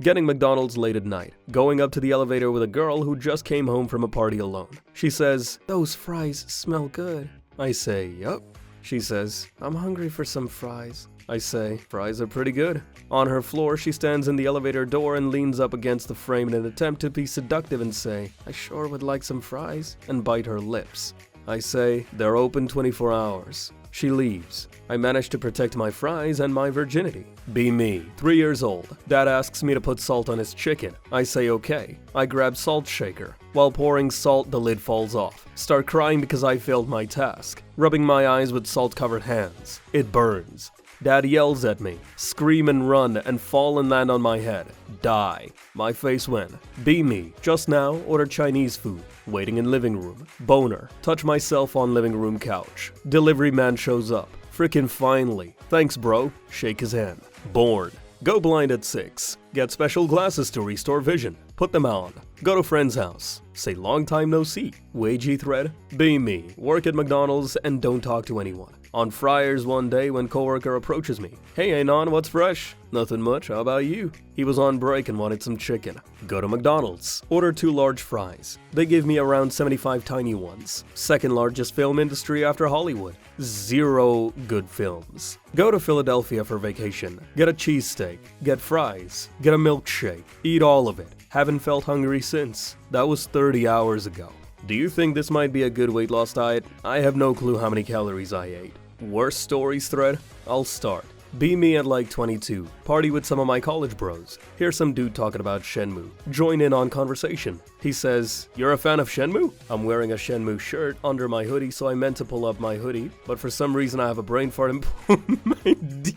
Getting McDonald's late at night. Going up to the elevator with a girl who just came home from a party alone. She says, "Those fries smell good." I say, "Yup." She says, "I'm hungry for some fries." I say, "Fries are pretty good." On her floor, she stands in the elevator door and leans up against the frame in an attempt to be seductive and say, "I sure would like some fries," and bite her lips. I say, "They're open 24 hours. She leaves. I manage to protect my fries and my virginity. Be me, 3 years old. Dad asks me to put salt on his chicken. I say okay. I grab salt shaker. While pouring salt, the lid falls off. Start crying because I failed my task. Rubbing my eyes with salt-covered hands. It burns. Dad yells at me. Scream and run and fall and land on my head. Die. My face went. Be me. Just now, order Chinese food. Waiting in living room. Boner. Touch myself on living room couch. Delivery man shows up. Frickin' finally. Thanks, bro. Shake his hand. Born. Go blind at 6. Get special glasses to restore vision. Put them on. Go to friend's house. Say long time no see. Wagey thread. Be me. Work at McDonald's and don't talk to anyone. On Friars one day when coworker approaches me. "Hey Anon, what's fresh?" "Nothing much, how about you?" He was on break and wanted some chicken. Go to McDonald's. Order 2 large fries. They give me around 75 tiny ones. Second largest film industry after Hollywood. 0 good films. Go to Philadelphia for vacation. Get a cheesesteak. Get fries. Get a milkshake. Eat all of it. Haven't felt hungry since. That was 30 hours ago. Do you think this might be a good weight loss diet? I have no clue how many calories I ate. Worst stories thread? I'll start. Be me at like 22. Party with some of my college bros. Hear some dude talking about Shenmue. Join in on conversation. He says, "You're a fan of Shenmue?" I'm wearing a Shenmue shirt under my hoodie, so I meant to pull up my hoodie, but for some reason I have a brain fart and pull my D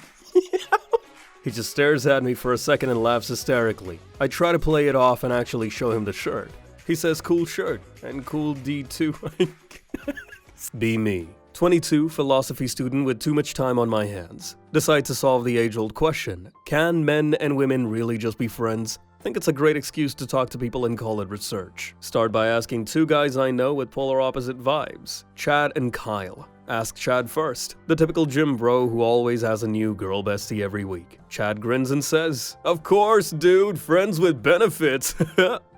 out. He just stares at me for a second and laughs hysterically. I try to play it off and actually show him the shirt. He says, "Cool shirt," and cool D too, I guess. Be me. 22, philosophy student with too much time on my hands. Decide to solve the age-old question. Can men and women really just be friends? Think it's a great excuse to talk to people and call it research. Start by asking 2 guys I know with polar opposite vibes. Chad and Kyle. Ask Chad first. The typical gym bro who always has a new girl bestie every week. Chad grins and says, "Of course, dude, friends with benefits."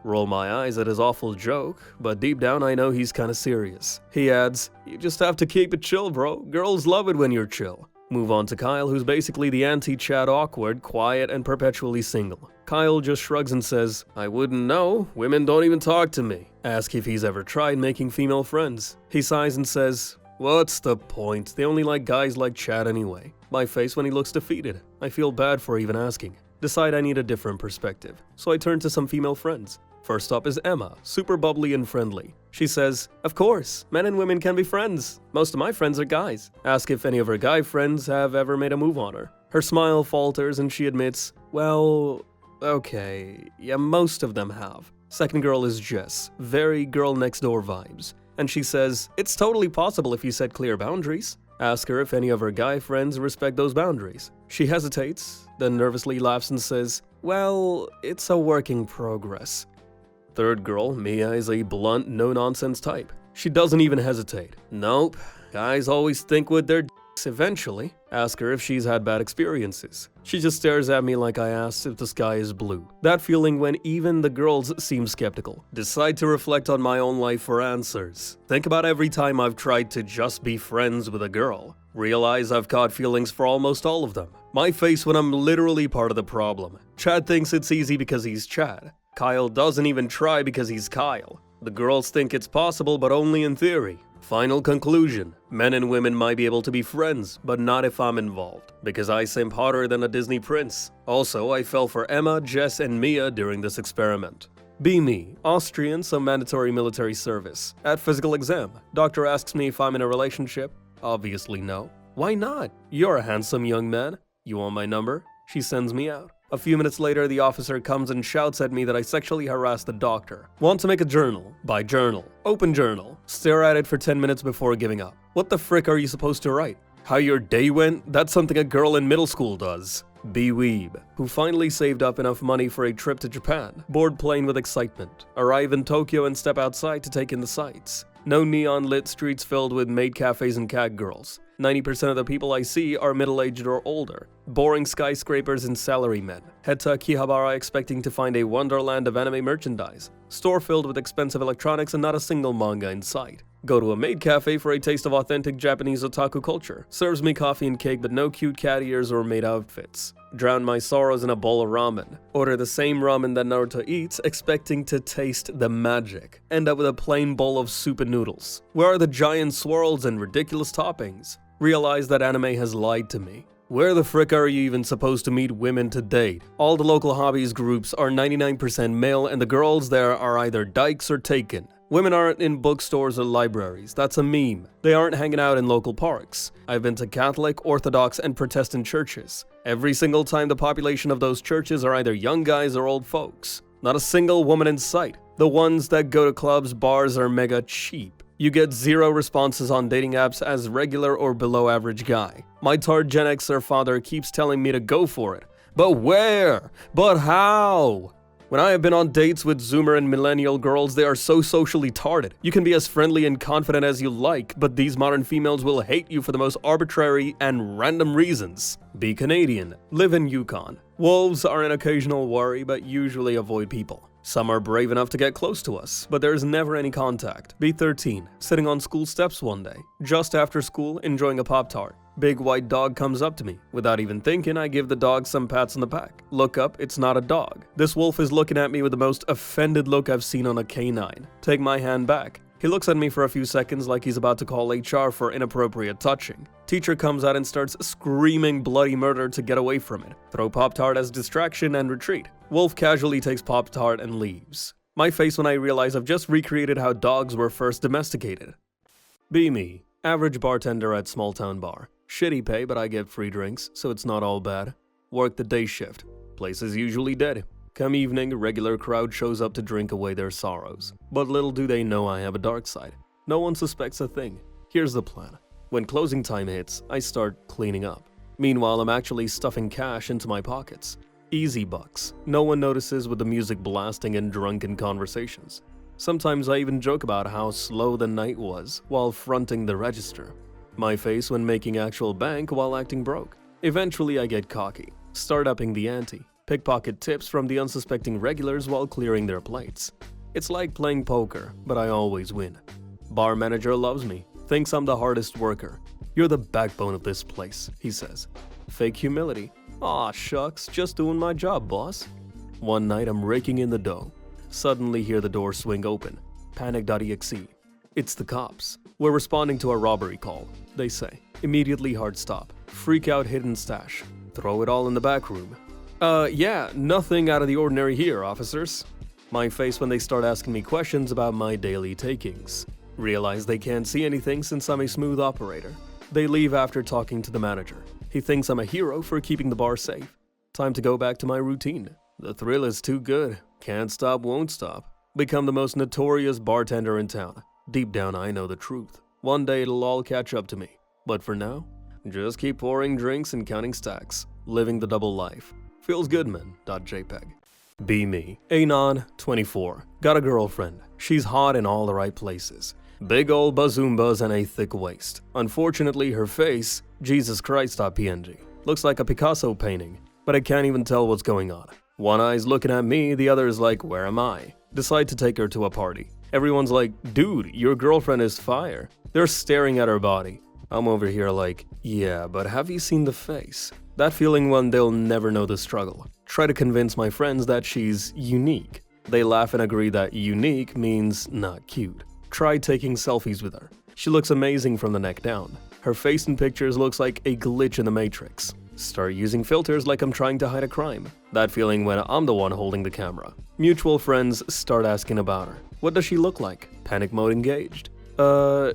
Roll my eyes at his awful joke, but deep down I know he's kinda serious. He adds, "You just have to keep it chill, bro. Girls love it when you're chill." Move on to Kyle, who's basically the anti-Chad awkward, quiet, and perpetually single. Kyle just shrugs and says, "I wouldn't know. Women don't even talk to me." Ask if he's ever tried making female friends. He sighs and says, "What's the point? They only like guys like Chad anyway." My face when he looks defeated. I feel bad for even asking. Decide I need a different perspective. So I turn to some female friends. First up is Emma, super bubbly and friendly. She says, "Of course, men and women can be friends. Most of my friends are guys." Ask if any of her guy friends have ever made a move on her. Her smile falters and she admits, "Well, okay, yeah, most of them have." Second girl is Jess, very girl next door vibes. And she says, "It's totally possible if you set clear boundaries." Ask her if any of her guy friends respect those boundaries. She hesitates, then nervously laughs and says, "Well, it's a work in progress." Third girl, Mia, is a blunt, no-nonsense type. She doesn't even hesitate. Nope, guys always think with their dicks eventually. Ask her if she's had bad experiences. She just stares at me like I asked if the sky is blue. That feeling when even the girls seem skeptical. Decide to reflect on my own life for answers. Think about every time I've tried to just be friends with a girl. Realize I've caught feelings for almost all of them. My face when I'm literally part of the problem. Chad thinks it's easy because he's Chad. Kyle doesn't even try because he's Kyle. The girls think it's possible, but only in theory. Final conclusion. Men and women might be able to be friends, but not if I'm involved. Because I simp hotter than a Disney prince. Also, I fell for Emma, Jess, and Mia during this experiment. Be me. Austrian, some mandatory military service. At physical exam. Doctor asks me if I'm in a relationship. Obviously no. Why not? You're a handsome young man. You want my number? She sends me out. A few minutes later, the officer comes and shouts at me that I sexually harassed the doctor. Want to make a journal? Buy journal. Open journal. Stare at it for 10 minutes before giving up. What the frick are you supposed to write? How your day went? That's something a girl in middle school does. Be weeb, who finally saved up enough money for a trip to Japan. Board plane with excitement. Arrive in Tokyo and step outside to take in the sights. No neon-lit streets filled with maid cafes and cat girls. 90% of the people I see are middle-aged or older. Boring skyscrapers and salarymen. Head to Akihabara expecting to find a wonderland of anime merchandise. Store filled with expensive electronics and not a single manga in sight. Go to a maid cafe for a taste of authentic Japanese otaku culture. Serves me coffee and cake but no cute cat ears or maid outfits. Drown my sorrows in a bowl of ramen. Order the same ramen that Naruto eats, expecting to taste the magic. End up with a plain bowl of soup and noodles. Where are the giant swirls and ridiculous toppings? Realize that anime has lied to me. Where the frick are you even supposed to meet women to date? All the local hobbies groups are 99% male and the girls there are either dykes or taken. Women aren't in bookstores or libraries, that's a meme. They aren't hanging out in local parks. I've been to Catholic, Orthodox, and Protestant churches. Every single time the population of those churches are either young guys or old folks. Not a single woman in sight. The ones that go to clubs, bars are mega cheap. You get 0 responses on dating apps as regular or below average guy. My tard Gen Xer father keeps telling me to go for it. But where? But how? When I have been on dates with Zoomer and Millennial girls, they are so socially tarded. You can be as friendly and confident as you like, but these modern females will hate you for the most arbitrary and random reasons. Be Canadian. Live in Yukon. Wolves are an occasional worry, but usually avoid people. Some are brave enough to get close to us, but there's never any contact. Be 13. Sitting on school steps one day. Just after school, enjoying a Pop-Tart. Big white dog comes up to me. Without even thinking, I give the dog some pats on the back. Look up, it's not a dog. This wolf is looking at me with the most offended look I've seen on a canine. Take my hand back. He looks at me for a few seconds like he's about to call HR for inappropriate touching. Teacher comes out and starts screaming bloody murder to get away from it. Throw Pop-Tart as distraction and retreat. Wolf casually takes Pop-Tart and leaves. My face when I realize I've just recreated how dogs were first domesticated. Be me. Average bartender at small town bar. Shitty pay, but I get free drinks, so it's not all bad. Work the day shift. Place is usually dead. Come evening, a regular crowd shows up to drink away their sorrows. But little do they know I have a dark side. No one suspects a thing. Here's the plan. When closing time hits, I start cleaning up. Meanwhile, I'm actually stuffing cash into my pockets. Easy bucks. No one notices with the music blasting and drunken conversations. Sometimes I even joke about how slow the night was while fronting the register. My face when making actual bank while acting broke. Eventually I get cocky, start upping the ante, pickpocket tips from the unsuspecting regulars while clearing their plates. It's like playing poker, but I always win. Bar manager loves me, thinks I'm the hardest worker. You're the backbone of this place, he says. Fake humility. Aw shucks, just doing my job, boss. One night I'm raking in the dough. Suddenly hear the door swing open. Panic.exe. It's the cops. We're responding to a robbery call, they say. Immediately hard stop. Freak out hidden stash. Throw it all in the back room. Yeah, nothing out of the ordinary here, officers. My face when they start asking me questions about my daily takings. Realize they can't see anything since I'm a smooth operator. They leave after talking to the manager. He thinks I'm a hero for keeping the bar safe. Time to go back to my routine. The thrill is too good. Can't stop, won't stop. Become the most notorious bartender in town. Deep down, I know the truth. One day it'll all catch up to me. But for now, just keep pouring drinks and counting stacks. Living the double life. Feels good, man. .jpg. Be me. Anon, 24. Got a girlfriend. She's hot in all the right places. Big old bazoombas and a thick waist. Unfortunately, her face, Jesus Christ.png. Looks like a Picasso painting, but I can't even tell what's going on. One eye's looking at me, the other is like, where am I? Decide to take her to a party. Everyone's like, dude, your girlfriend is fire. They're staring at her body. I'm over here like, yeah, but have you seen the face? That feeling when they'll never know the struggle. Try to convince my friends that she's unique. They laugh and agree that unique means not cute. Try taking selfies with her. She looks amazing from the neck down. Her face in pictures looks like a glitch in the Matrix. Start using filters like I'm trying to hide a crime. That feeling when I'm the one holding the camera. Mutual friends start asking about her. What does she look like? Panic mode engaged.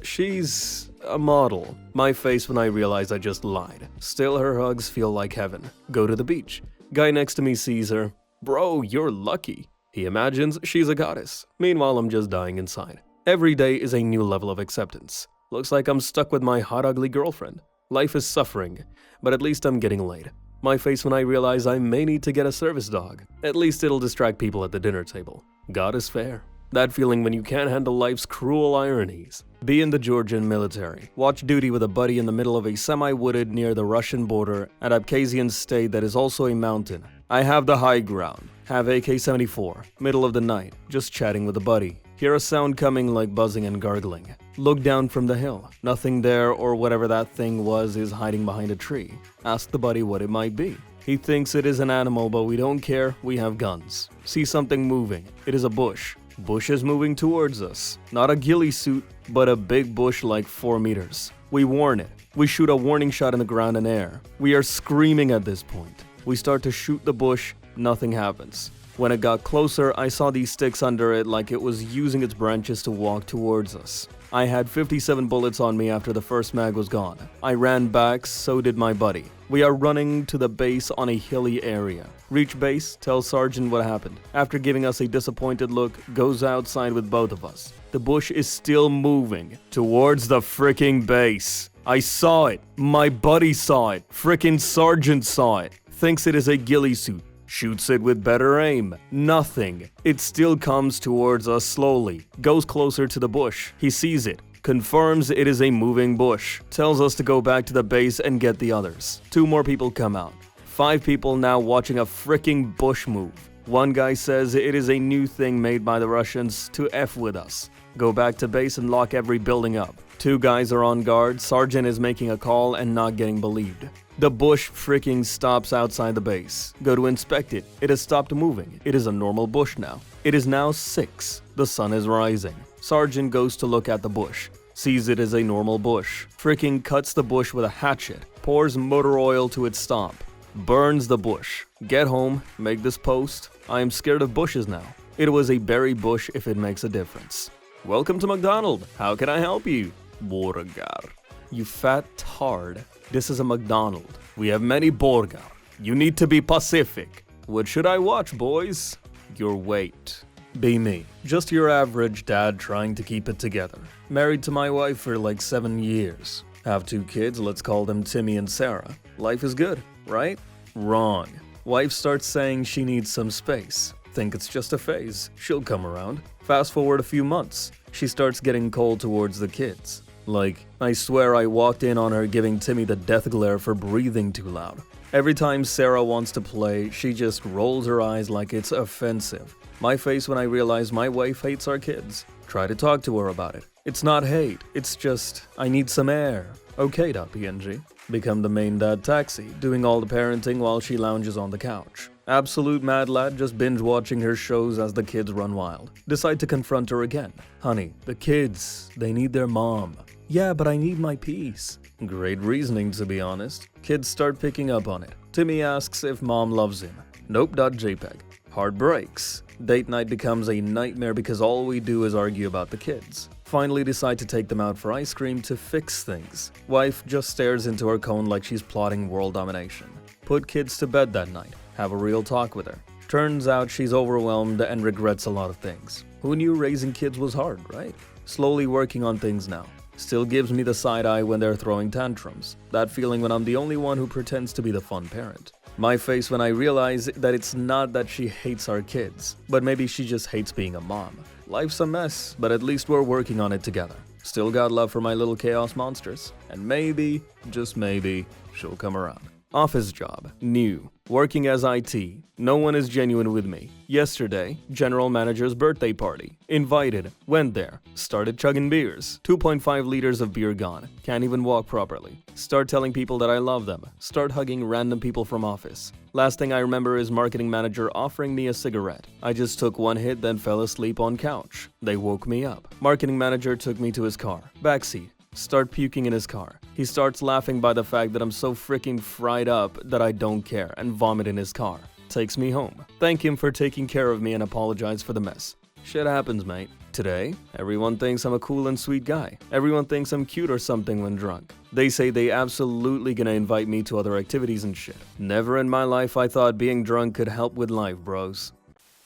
She's a model. My face when I realize I just lied. Still, her hugs feel like heaven. Go to the beach. Guy next to me sees her. Bro, you're lucky. He imagines she's a goddess. Meanwhile, I'm just dying inside. Every day is a new level of acceptance. Looks like I'm stuck with my hot ugly girlfriend. Life is suffering, but at least I'm getting laid. My face when I realize I may need to get a service dog. At least it'll distract people at the dinner table. God is fair. That feeling when you can't handle life's cruel ironies. Be in the Georgian military. Watch duty with a buddy in the middle of a semi-wooded near the Russian border at Abkhazian state that is also a mountain. I have the high ground. Have AK-74. Middle of the night. Just chatting with a buddy. Hear a sound coming like buzzing and gargling. Look down from the hill. Nothing there, or whatever that thing was is hiding behind a tree. Ask the buddy what it might be. He thinks it is an animal, but we don't care, we have guns. See something moving. It is a bush. Bush is moving towards us. Not a ghillie suit, but a big bush like 4 meters. We warn it. We shoot a warning shot in the ground and air. We are screaming at this point. We start to shoot the bush, nothing happens. When it got closer, I saw these sticks under it like it was using its branches to walk towards us. I had 57 bullets on me after the first mag was gone. I ran back, so did my buddy. We are running to the base on a hilly area. Reach base, tell Sergeant what happened. After giving us a disappointed look, goes outside with both of us. The bush is still moving towards the freaking base. I saw it. My buddy saw it. Frickin' Sergeant saw it. Thinks it is a ghillie suit. Shoots it with better aim. Nothing. It still comes towards us slowly. Goes closer to the bush. He sees it. Confirms it is a moving bush. Tells us to go back to the base and get the others. 2 more people come out. 5 people now watching a freaking bush move. One guy says it is a new thing made by the Russians to F with us. Go back to base and lock every building up. 2 guys are on guard. Sergeant is making a call and not getting believed. The bush freaking stops outside the base. Go to inspect it. It has stopped moving. It is a normal bush now. It is now 6. The sun is rising. Sergeant goes to look at the bush. Sees it as a normal bush. Freaking cuts the bush with a hatchet. Pours motor oil to its stomp. Burns the bush. Get home. Make this post. I am scared of bushes now. It was a berry bush if it makes a difference. Welcome to McDonald's. How can I help you? Burger. You fat tard. This is a McDonald's. We have many burger. You need to be Pacific. What should I watch, boys? Your weight. Be me. Just your average dad trying to keep it together. Married to my wife for like 7 years. Have 2 kids, let's call them Timmy and Sarah. Life is good, right? Wrong. Wife starts saying she needs some space. Think it's just a phase. She'll come around. Fast forward a few months. She starts getting cold towards the kids. Like, I swear I walked in on her giving Timmy the death glare for breathing too loud. Every time Sarah wants to play, she just rolls her eyes like it's offensive. My face when I realize my wife hates our kids. Try to talk to her about it. It's not hate, it's just, I need some air. Okay.png. Become the main dad taxi, doing all the parenting while she lounges on the couch. Absolute mad lad just binge watching her shows as the kids run wild. Decide to confront her again. Honey, the kids, they need their mom. Yeah, but I need my peace. Great reasoning, to be honest. Kids start picking up on it. Timmy asks if mom loves him. Nope.jpg. Heart breaks. Date night becomes a nightmare because all we do is argue about the kids. Finally decide to take them out for ice cream to fix things. Wife just stares into her cone like she's plotting world domination. Put kids to bed that night. Have a real talk with her. Turns out she's overwhelmed and regrets a lot of things. Who knew raising kids was hard, right? Slowly working on things now. Still gives me the side eye when they're throwing tantrums. That feeling when I'm the only one who pretends to be the fun parent. My face when I realize that it's not that she hates our kids, but maybe she just hates being a mom. Life's a mess, but at least we're working on it together. Still got love for my little chaos monsters. And maybe, just maybe, she'll come around. Office job. New. Working as IT. No one is genuine with me. Yesterday, general manager's birthday party. Invited. Went there. Started chugging beers. 2.5 liters of beer gone. Can't even walk properly. Start telling people that I love them. Start hugging random people from office. Last thing I remember is marketing manager offering me a cigarette. I just took 1 hit, then fell asleep on couch. They woke me up. Marketing manager took me to his car. Backseat. Start puking in his car. He starts laughing by the fact that I'm so freaking fried up that I don't care and vomit in his car. Takes me home. Thank him for taking care of me and apologize for the mess. Shit happens, mate. Today, everyone thinks I'm a cool and sweet guy. Everyone thinks I'm cute or something when drunk. They say they absolutely gonna invite me to other activities and shit. Never in my life I thought being drunk could help with life, bros.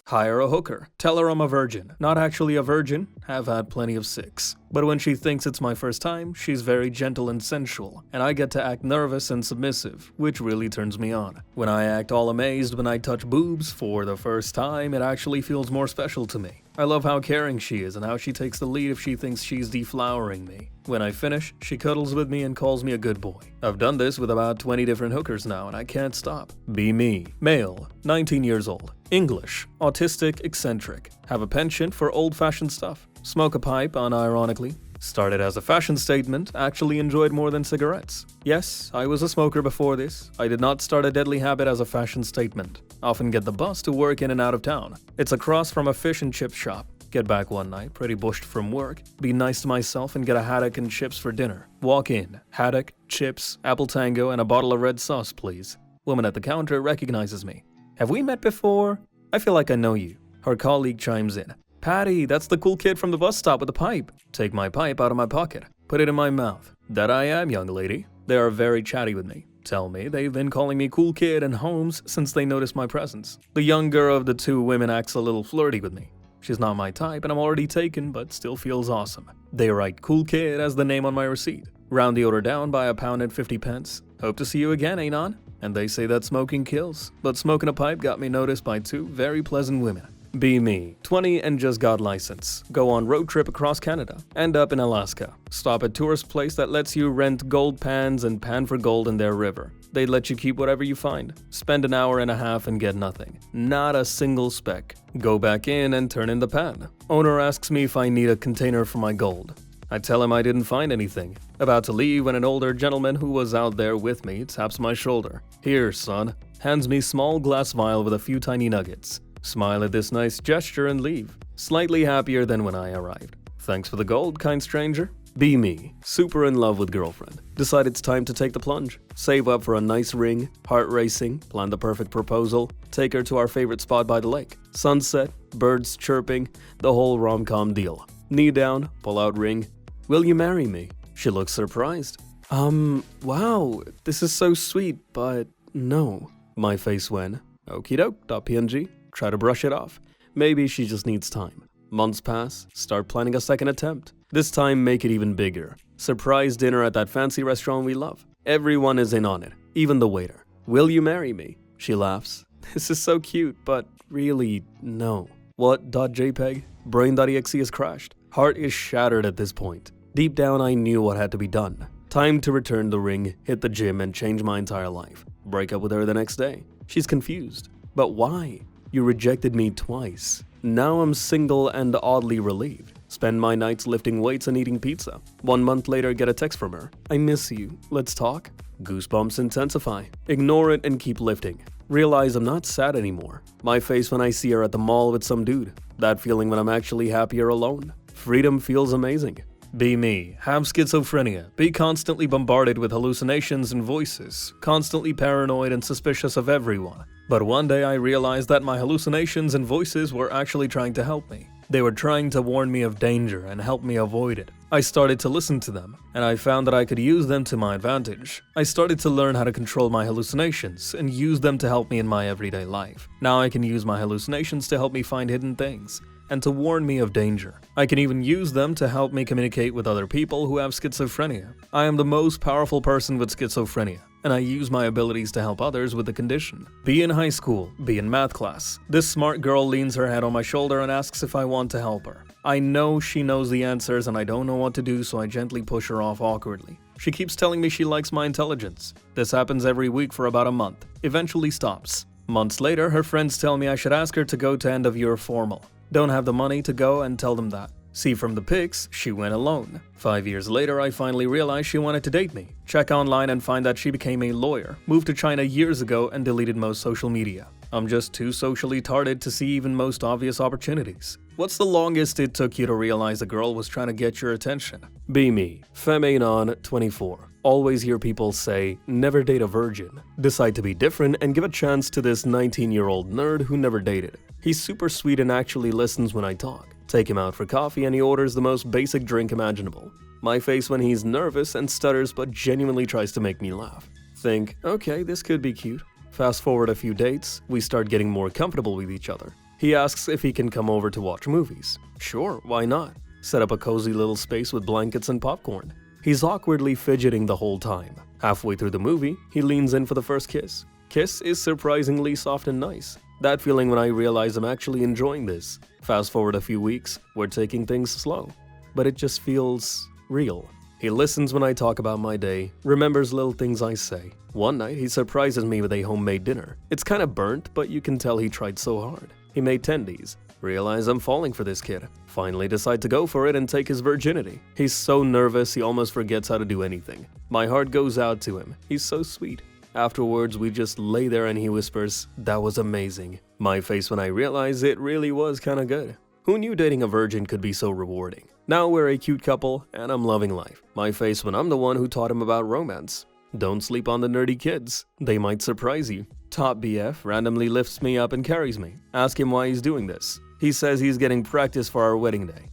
Hire a hooker. Tell her I'm a virgin. Not actually a virgin. Have had plenty of 6. But when she thinks it's my first time, she's very gentle and sensual, and I get to act nervous and submissive, which really turns me on. When I act all amazed when I touch boobs for the first time, it actually feels more special to me. I love how caring she is and how she takes the lead if she thinks she's deflowering me. When I finish, she cuddles with me and calls me a good boy. I've done this with about 20 different hookers now and I can't stop. Be me. Male, 19 years old. English, autistic, eccentric. Have a penchant for old-fashioned stuff. Smoke a pipe unironically. Started as a fashion statement, actually enjoyed more than cigarettes. Yes, I was a smoker before this. I did not start a deadly habit as a fashion statement. Often get the bus to work in and out of town. It's across from a fish and chip shop. Get back one night, pretty bushed from work. Be nice to myself and get a haddock and chips for dinner. Walk in. Haddock, chips, apple tango, and a bottle of red sauce, please. Woman at the counter recognizes me. Have we met before? I feel like I know you. Her colleague chimes in. Patty, that's the cool kid from the bus stop with the pipe. Take my pipe out of my pocket. Put it in my mouth. That I am, young lady. They are very chatty with me. Tell me they've been calling me cool kid and Holmes since they noticed my presence. The younger of the two women acts a little flirty with me. She's not my type and I'm already taken, but still feels awesome. They write cool kid as the name on my receipt. Round the order down by £1.50. Hope to see you again, Anon. And they say that smoking kills, but smoking a pipe got me noticed by two very pleasant women. Be me, 20 and just got license. Go on road trip across Canada. End up in Alaska. Stop at tourist place that lets you rent gold pans and pan for gold in their river. They let you keep whatever you find. Spend an hour and a half and get nothing. Not a single speck. Go back in and turn in the pan. Owner asks me if I need a container for my gold. I tell him I didn't find anything. About to leave when an older gentleman who was out there with me taps my shoulder. Here, son. Hands me small glass vial with a few tiny nuggets. Smile at this nice gesture and leave. Slightly happier than when I arrived. Thanks for the gold, kind stranger. Be me. Super in love with girlfriend. Decide it's time to take the plunge. Save up for a nice ring. Heart racing. Plan the perfect proposal. Take her to our favorite spot by the lake. Sunset. Birds chirping. The whole rom-com deal. Knee down. Pull out ring. Will you marry me? She looks surprised. Wow. This is so sweet, but no. My face when. Okie doke.png. Try to brush it off. Maybe she just needs time. Months pass, start planning a second attempt. This time make it even bigger. Surprise dinner at that fancy restaurant we love. Everyone is in on it, even the waiter. Will you marry me? She laughs. This is so cute, but really, no. What.jpg? Brain.exe has crashed. Heart is shattered at this point. Deep down I knew what had to be done. Time to return the ring, hit the gym, and change my entire life. Break up with her the next day. She's confused. But why? You rejected me twice. Now I'm single and oddly relieved. Spend my nights lifting weights and eating pizza. 1 month later, get a text from her. I miss you. Let's talk. Goosebumps intensify. Ignore it and keep lifting. Realize I'm not sad anymore. My face when I see her at the mall with some dude. That feeling when I'm actually happier alone. Freedom feels amazing. Be me. Have schizophrenia. Be constantly bombarded with hallucinations and voices. Constantly paranoid and suspicious of everyone. But one day I realized that my hallucinations and voices were actually trying to help me. They were trying to warn me of danger and help me avoid it. I started to listen to them, and I found that I could use them to my advantage. I started to learn how to control my hallucinations and use them to help me in my everyday life. Now I can use my hallucinations to help me find hidden things and to warn me of danger. I can even use them to help me communicate with other people who have schizophrenia. I am the most powerful person with schizophrenia, and I use my abilities to help others with the condition. Be in high school, be in math class. This smart girl leans her head on my shoulder and asks if I want to help her. I know she knows the answers and I don't know what to do, so I gently push her off awkwardly. She keeps telling me she likes my intelligence. This happens every week for about a month. Eventually stops. Months later, her friends tell me I should ask her to go to end of year formal. Don't have the money to go and tell them that. See from the pics, she went alone. 5 years later, I finally realized she wanted to date me. Check online and find that she became a lawyer, moved to China years ago, and deleted most social media. I'm just too socially tarded to see even most obvious opportunities. What's the longest it took you to realize a girl was trying to get your attention? Be me. Femanon, 24. Always hear people say, never date a virgin. Decide to be different and give a chance to this 19-year-old nerd who never dated. He's super sweet and actually listens when I talk. Take him out for coffee and he orders the most basic drink imaginable. My face when he's nervous and stutters but genuinely tries to make me laugh. Think, okay, this could be cute. Fast forward a few dates, we start getting more comfortable with each other. He asks if he can come over to watch movies. Sure, why not? Set up a cozy little space with blankets and popcorn. He's awkwardly fidgeting the whole time. Halfway through the movie, he leans in for the first kiss. Kiss is surprisingly soft and nice. That feeling when I realize I'm actually enjoying this. Fast forward a few weeks, we're taking things slow. But it just feels real. He listens when I talk about my day, remembers little things I say. One night, he surprises me with a homemade dinner. It's kind of burnt, but you can tell he tried so hard. He made tendies. Realize I'm falling for this kid. Finally decide to go for it and take his virginity. He's so nervous he almost forgets how to do anything. My heart goes out to him. He's so sweet. Afterwards, we just lay there and he whispers, "That was amazing." My face when I realize it really was kinda good. Who knew dating a virgin could be so rewarding? Now we're a cute couple, and I'm loving life. My face when I'm the one who taught him about romance. Don't sleep on the nerdy kids. They might surprise you. Top BF randomly lifts me up and carries me. Ask him why he's doing this. He says he's getting practice for our wedding day.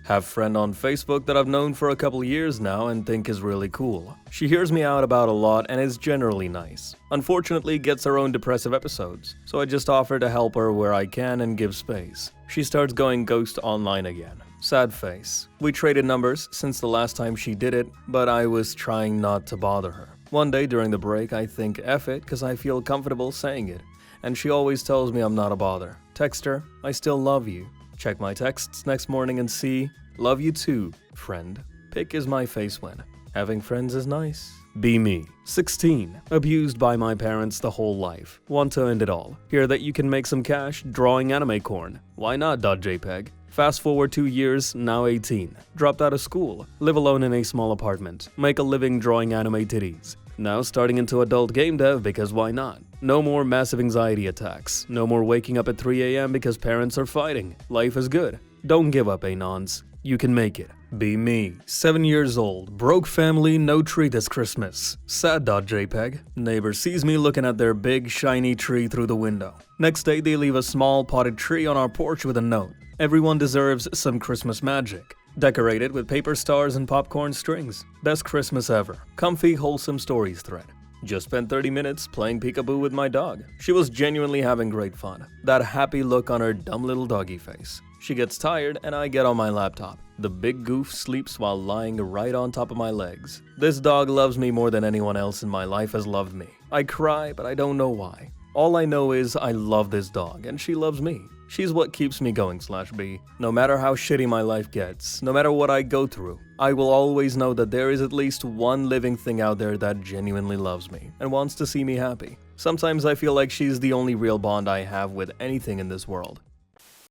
Have friend on Facebook that I've known for a couple years now and think is really cool. She hears me out about a lot and is generally nice. Unfortunately gets her own depressive episodes, so I just offer to help her where I can and give space. She starts going ghost online again. Sad face. We traded numbers since the last time she did it, but I was trying not to bother her. One day during the break I think F it cause I feel comfortable saying it. And she always tells me I'm not a bother. Text her, I still love you. Check my texts next morning and see, love you too, friend. Pick is my face when. Having friends is nice. Be me. 16. Abused by my parents the whole life. Want to end it all. Hear that you can make some cash drawing anime corn. Why not .jpg? Fast forward 2 years, now 18. Dropped out of school. Live alone in a small apartment. Make a living drawing anime titties. Now starting into adult game dev because why not? No more massive anxiety attacks. No more waking up at 3 a.m. because parents are fighting. Life is good. Don't give up, Anons. You can make it. Be me. 7 years old. Broke family, no tree this Christmas. Sad.jpg. Neighbor sees me looking at their big, shiny tree through the window. Next day, they leave a small potted tree on our porch with a note. Everyone deserves some Christmas magic. Decorated with paper stars and popcorn strings. Best Christmas ever. Comfy, wholesome stories thread. Just spent 30 minutes playing peekaboo with my dog. She was genuinely having great fun. That happy look on her dumb little doggy face. She gets tired and I get on my laptop. The big goof sleeps while lying right on top of my legs. This dog loves me more than anyone else in my life has loved me. I cry, but I don't know why. All I know is I love this dog and she loves me. She's what keeps me going /B. No matter how shitty my life gets, no matter what I go through, I will always know that there is at least one living thing out there that genuinely loves me and wants to see me happy. Sometimes I feel like she's the only real bond I have with anything in this world.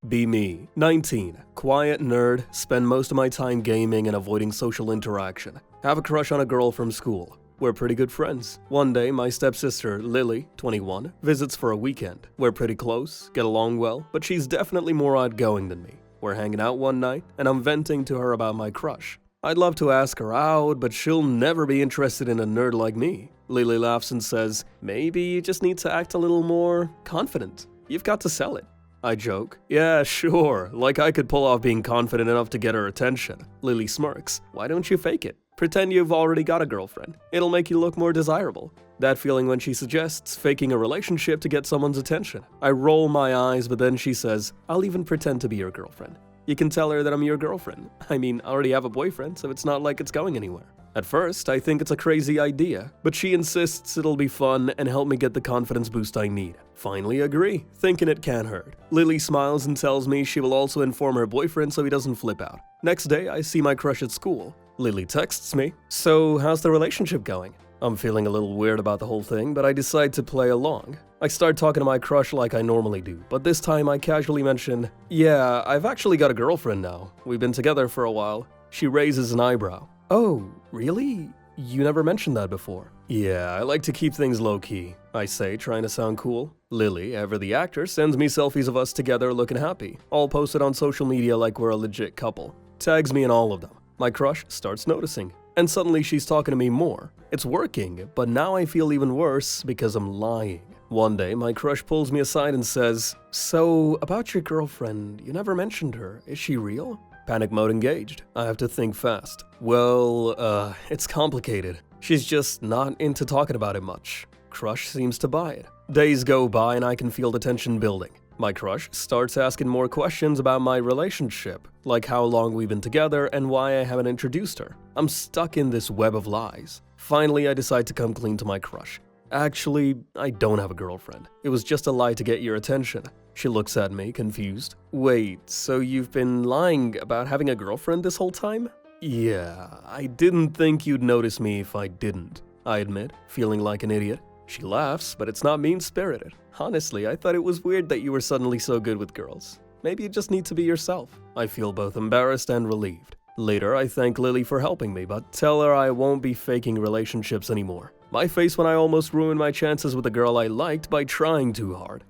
Be me. 19. Quiet nerd, spend most of my time gaming and avoiding social interaction. Have a crush on a girl from school. We're pretty good friends. One day, my stepsister, Lily, 21, visits for a weekend. We're pretty close, get along well, but she's definitely more outgoing than me. We're hanging out one night, and I'm venting to her about my crush. I'd love to ask her out, but she'll never be interested in a nerd like me. Lily laughs and says, maybe you just need to act a little more confident. You've got to sell it. I joke, yeah, sure, like I could pull off being confident enough to get her attention. Lily smirks, why don't you fake it? Pretend you've already got a girlfriend. It'll make you look more desirable. That feeling when she suggests faking a relationship to get someone's attention. I roll my eyes, but then she says, I'll even pretend to be your girlfriend. You can tell her that I'm your girlfriend. I mean, I already have a boyfriend, so it's not like it's going anywhere. At first, I think it's a crazy idea, but she insists it'll be fun and help me get the confidence boost I need. Finally agree, thinking it can't hurt. Lily smiles and tells me she will also inform her boyfriend so he doesn't flip out. Next day, I see my crush at school. Lily texts me, so how's the relationship going? I'm feeling a little weird about the whole thing, but I decide to play along. I start talking to my crush like I normally do, but this time I casually mention, yeah, I've actually got a girlfriend now. We've been together for a while. She raises an eyebrow. Oh, really? You never mentioned that before. Yeah, I like to keep things low-key, I say, trying to sound cool. Lily, ever the actor, sends me selfies of us together looking happy, all posted on social media like we're a legit couple. Tags me in all of them. My crush starts noticing, and suddenly she's talking to me more. It's working, but now I feel even worse because I'm lying. One day, my crush pulls me aside and says, so, about your girlfriend, you never mentioned her. Is she real? Panic mode engaged. I have to think fast. Well, it's complicated. She's just not into talking about it much. Crush seems to buy it. Days go by and I can feel the tension building. My crush starts asking more questions about my relationship, like how long we've been together and why I haven't introduced her. I'm stuck in this web of lies. Finally, I decide to come clean to my crush. Actually, I don't have a girlfriend. It was just a lie to get your attention. She looks at me, confused. Wait, so you've been lying about having a girlfriend this whole time? Yeah, I didn't think you'd notice me if I didn't, I admit, feeling like an idiot. She laughs, but it's not mean-spirited. Honestly, I thought it was weird that you were suddenly so good with girls. Maybe you just need to be yourself. I feel both embarrassed and relieved. Later, I thank Lily for helping me, but tell her I won't be faking relationships anymore. My face when I almost ruined my chances with a girl I liked by trying too hard.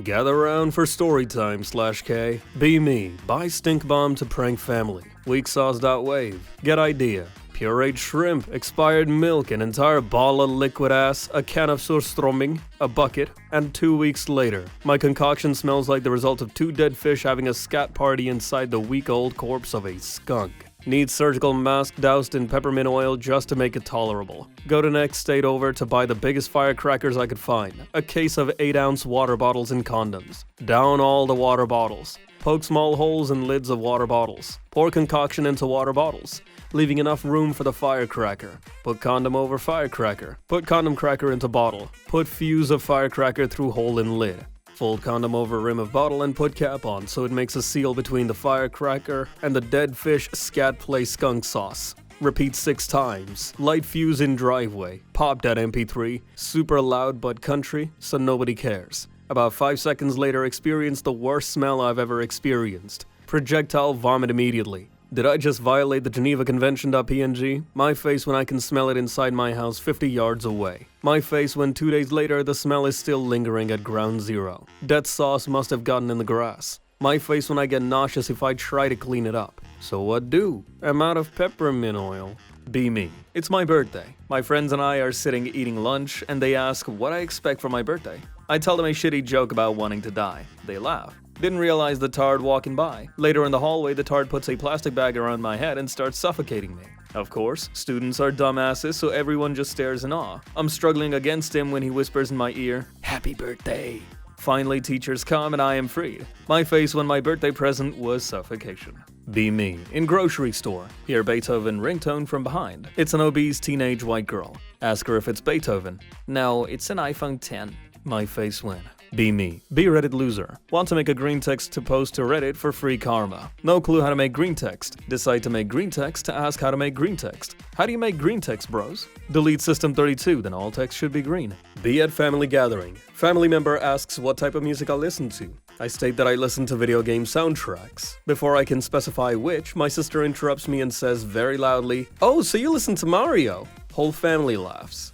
Gather around for storytime/K. Be me. Buy stink bomb to prank family. Weak sauce.wave. Get idea. Pureed shrimp, expired milk, an entire ball of liquid ass, a can of surströmming, a bucket, and 2 weeks later, my concoction smells like the result of 2 dead fish having a scat party inside the week-old corpse of a skunk. Need surgical mask doused in peppermint oil just to make it tolerable. Go to next state over to buy the biggest firecrackers I could find. A case of 8-ounce water bottles and condoms. Down all the water bottles. Poke small holes in lids of water bottles. Pour concoction into water bottles, leaving enough room for the firecracker. Put condom over firecracker. Put condom cracker into bottle. Put fuse of firecracker through hole in lid. Fold condom over rim of bottle and put cap on so it makes a seal between the firecracker and the dead fish scat play skunk sauce. Repeat 6 times. Light fuse in driveway. Pop that MP3. Super loud but country, so nobody cares. About 5 seconds later, experience the worst smell I've ever experienced. Projectile vomit immediately. Did I just violate the Geneva Convention.png? My face when I can smell it inside my house 50 yards away. My face when 2 days later the smell is still lingering at ground zero. Death sauce must have gotten in the grass. My face when I get nauseous if I try to clean it up. So what do? I'm out of peppermint oil. Be me. It's my birthday. My friends and I are sitting eating lunch and they ask what I expect for my birthday. I tell them a shitty joke about wanting to die. They laugh. Didn't realize the tard walking by. Later in the hallway, the tard puts a plastic bag around my head and starts suffocating me. Of course, students are dumbasses, so everyone just stares in awe. I'm struggling against him when he whispers in my ear, "Happy birthday." Finally, teachers come and I am freed. My face when my birthday present was suffocation. Be me. In grocery store. Hear Beethoven ringtone from behind. It's an obese teenage white girl. Ask her if it's Beethoven. No, it's an iPhone 10. My face when. Be me. Be Reddit loser. Want to make a Greentext to post to Reddit for free karma. No clue how to make Greentext. Decide to make Greentext to ask how to make Greentext. How do you make Greentext, bros? Delete system 32, then all text should be green. Be at family gathering. Family member asks what type of music I listen to. I state that I listen to video game soundtracks. Before I can specify which, my sister interrupts me and says very loudly, "Oh, so you listen to Mario?" Whole family laughs.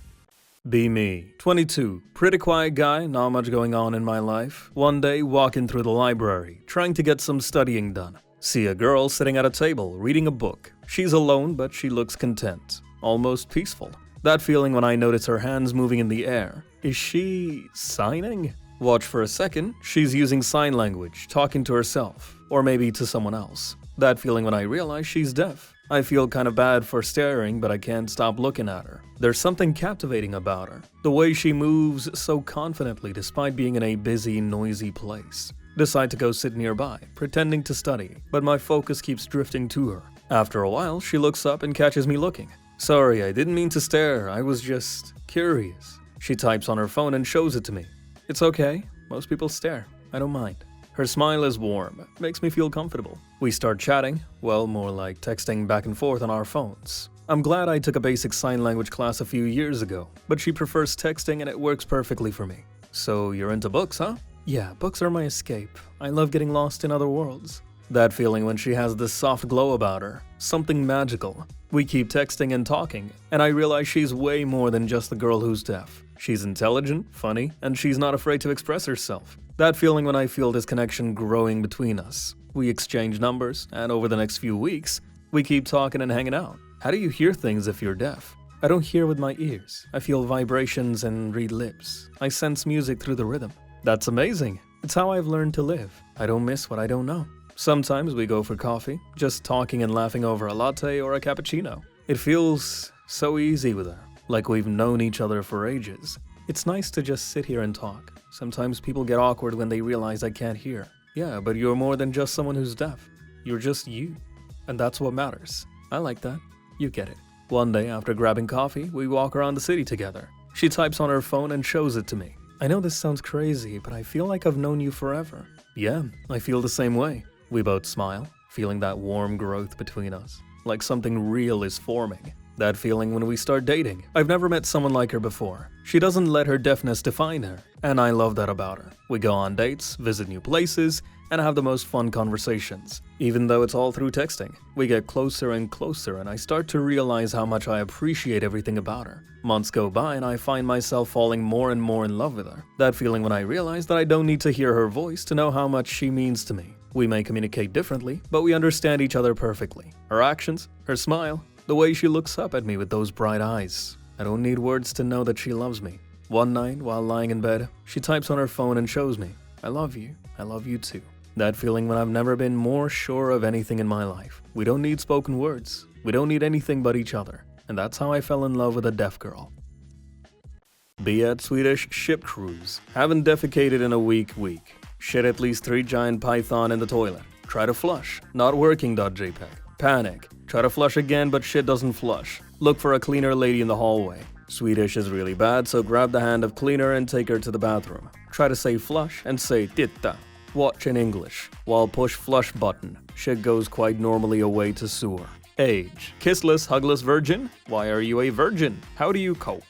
Be me. 22. Pretty quiet guy, not much going on in my life. One day, walking through the library, trying to get some studying done. See a girl sitting at a table, reading a book. She's alone, but she looks content. Almost peaceful. That feeling when I notice her hands moving in the air. Is she signing? Watch for a second, she's using sign language, talking to herself. Or maybe to someone else. That feeling when I realize she's deaf. I feel kind of bad for staring, but I can't stop looking at her. There's something captivating about her. The way she moves so confidently despite being in a busy, noisy place. Decide to go sit nearby, pretending to study, but my focus keeps drifting to her. After a while, she looks up and catches me looking. Sorry, I didn't mean to stare, I was just curious. She types on her phone and shows it to me. It's okay, most people stare, I don't mind. Her smile is warm, makes me feel comfortable. We start chatting, well, more like texting back and forth on our phones. I'm glad I took a basic sign language class a few years ago, but she prefers texting and it works perfectly for me. So you're into books, huh? Yeah, books are my escape. I love getting lost in other worlds. That feeling when she has this soft glow about her, something magical. We keep texting and talking, and I realize she's way more than just the girl who's deaf. She's intelligent, funny, and she's not afraid to express herself. That feeling when I feel this connection growing between us. We exchange numbers, and over the next few weeks, we keep talking and hanging out. How do you hear things if you're deaf? I don't hear with my ears. I feel vibrations and read lips. I sense music through the rhythm. That's amazing. It's how I've learned to live. I don't miss what I don't know. Sometimes we go for coffee, just talking and laughing over a latte or a cappuccino. It feels so easy with her, like we've known each other for ages. It's nice to just sit here and talk. Sometimes people get awkward when they realize I can't hear. Yeah, but you're more than just someone who's deaf. You're just you. And that's what matters. I like that. You get it. One day, after grabbing coffee, we walk around the city together. She types on her phone and shows it to me. I know this sounds crazy, but I feel like I've known you forever. Yeah, I feel the same way. We both smile, feeling that warm growth between us. Like something real is forming. That feeling when we start dating. I've never met someone like her before. She doesn't let her deafness define her, and I love that about her. We go on dates, visit new places, and have the most fun conversations. Even though it's all through texting, we get closer and closer, and I start to realize how much I appreciate everything about her. Months go by and I find myself falling more and more in love with her. That feeling when I realize that I don't need to hear her voice to know how much she means to me. We may communicate differently, but we understand each other perfectly. Her actions, her smile, the way she looks up at me with those bright eyes. I don't need words to know that she loves me. One night, while lying in bed, she types on her phone and shows me, I love you too. That feeling when I've never been more sure of anything in my life. We don't need spoken words. We don't need anything but each other. And that's how I fell in love with a deaf girl. Be at Swedish ship cruise. Haven't defecated in a week. Shit at least 3 giant python in the toilet. Try to flush. Not working.jpg. Panic. Try to flush again, but shit doesn't flush. Look for a cleaner lady in the hallway. Swedish is really bad, so grab the hand of cleaner and take her to the bathroom. Try to say flush and say titta. Watch in English. While push flush button, shit goes quite normally away to sewer. Age. Kissless, hugless virgin? Why are you a virgin? How do you cope?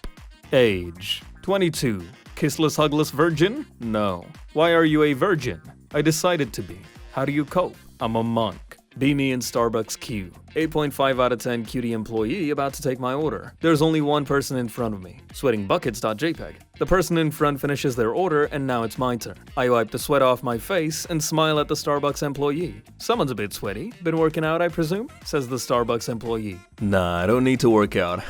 Age. 22. Kissless, hugless virgin? No. Why are you a virgin? I decided to be. How do you cope? I'm a monk. Be me in Starbucks queue. 8.5 out of 10 cutie employee about to take my order. There's only one person in front of me. Sweating buckets.jpg. The person in front finishes their order and now it's my turn. I wipe the sweat off my face and smile at the Starbucks employee. Someone's a bit sweaty. Been working out, I presume? Says the Starbucks employee. Nah, I don't need to work out.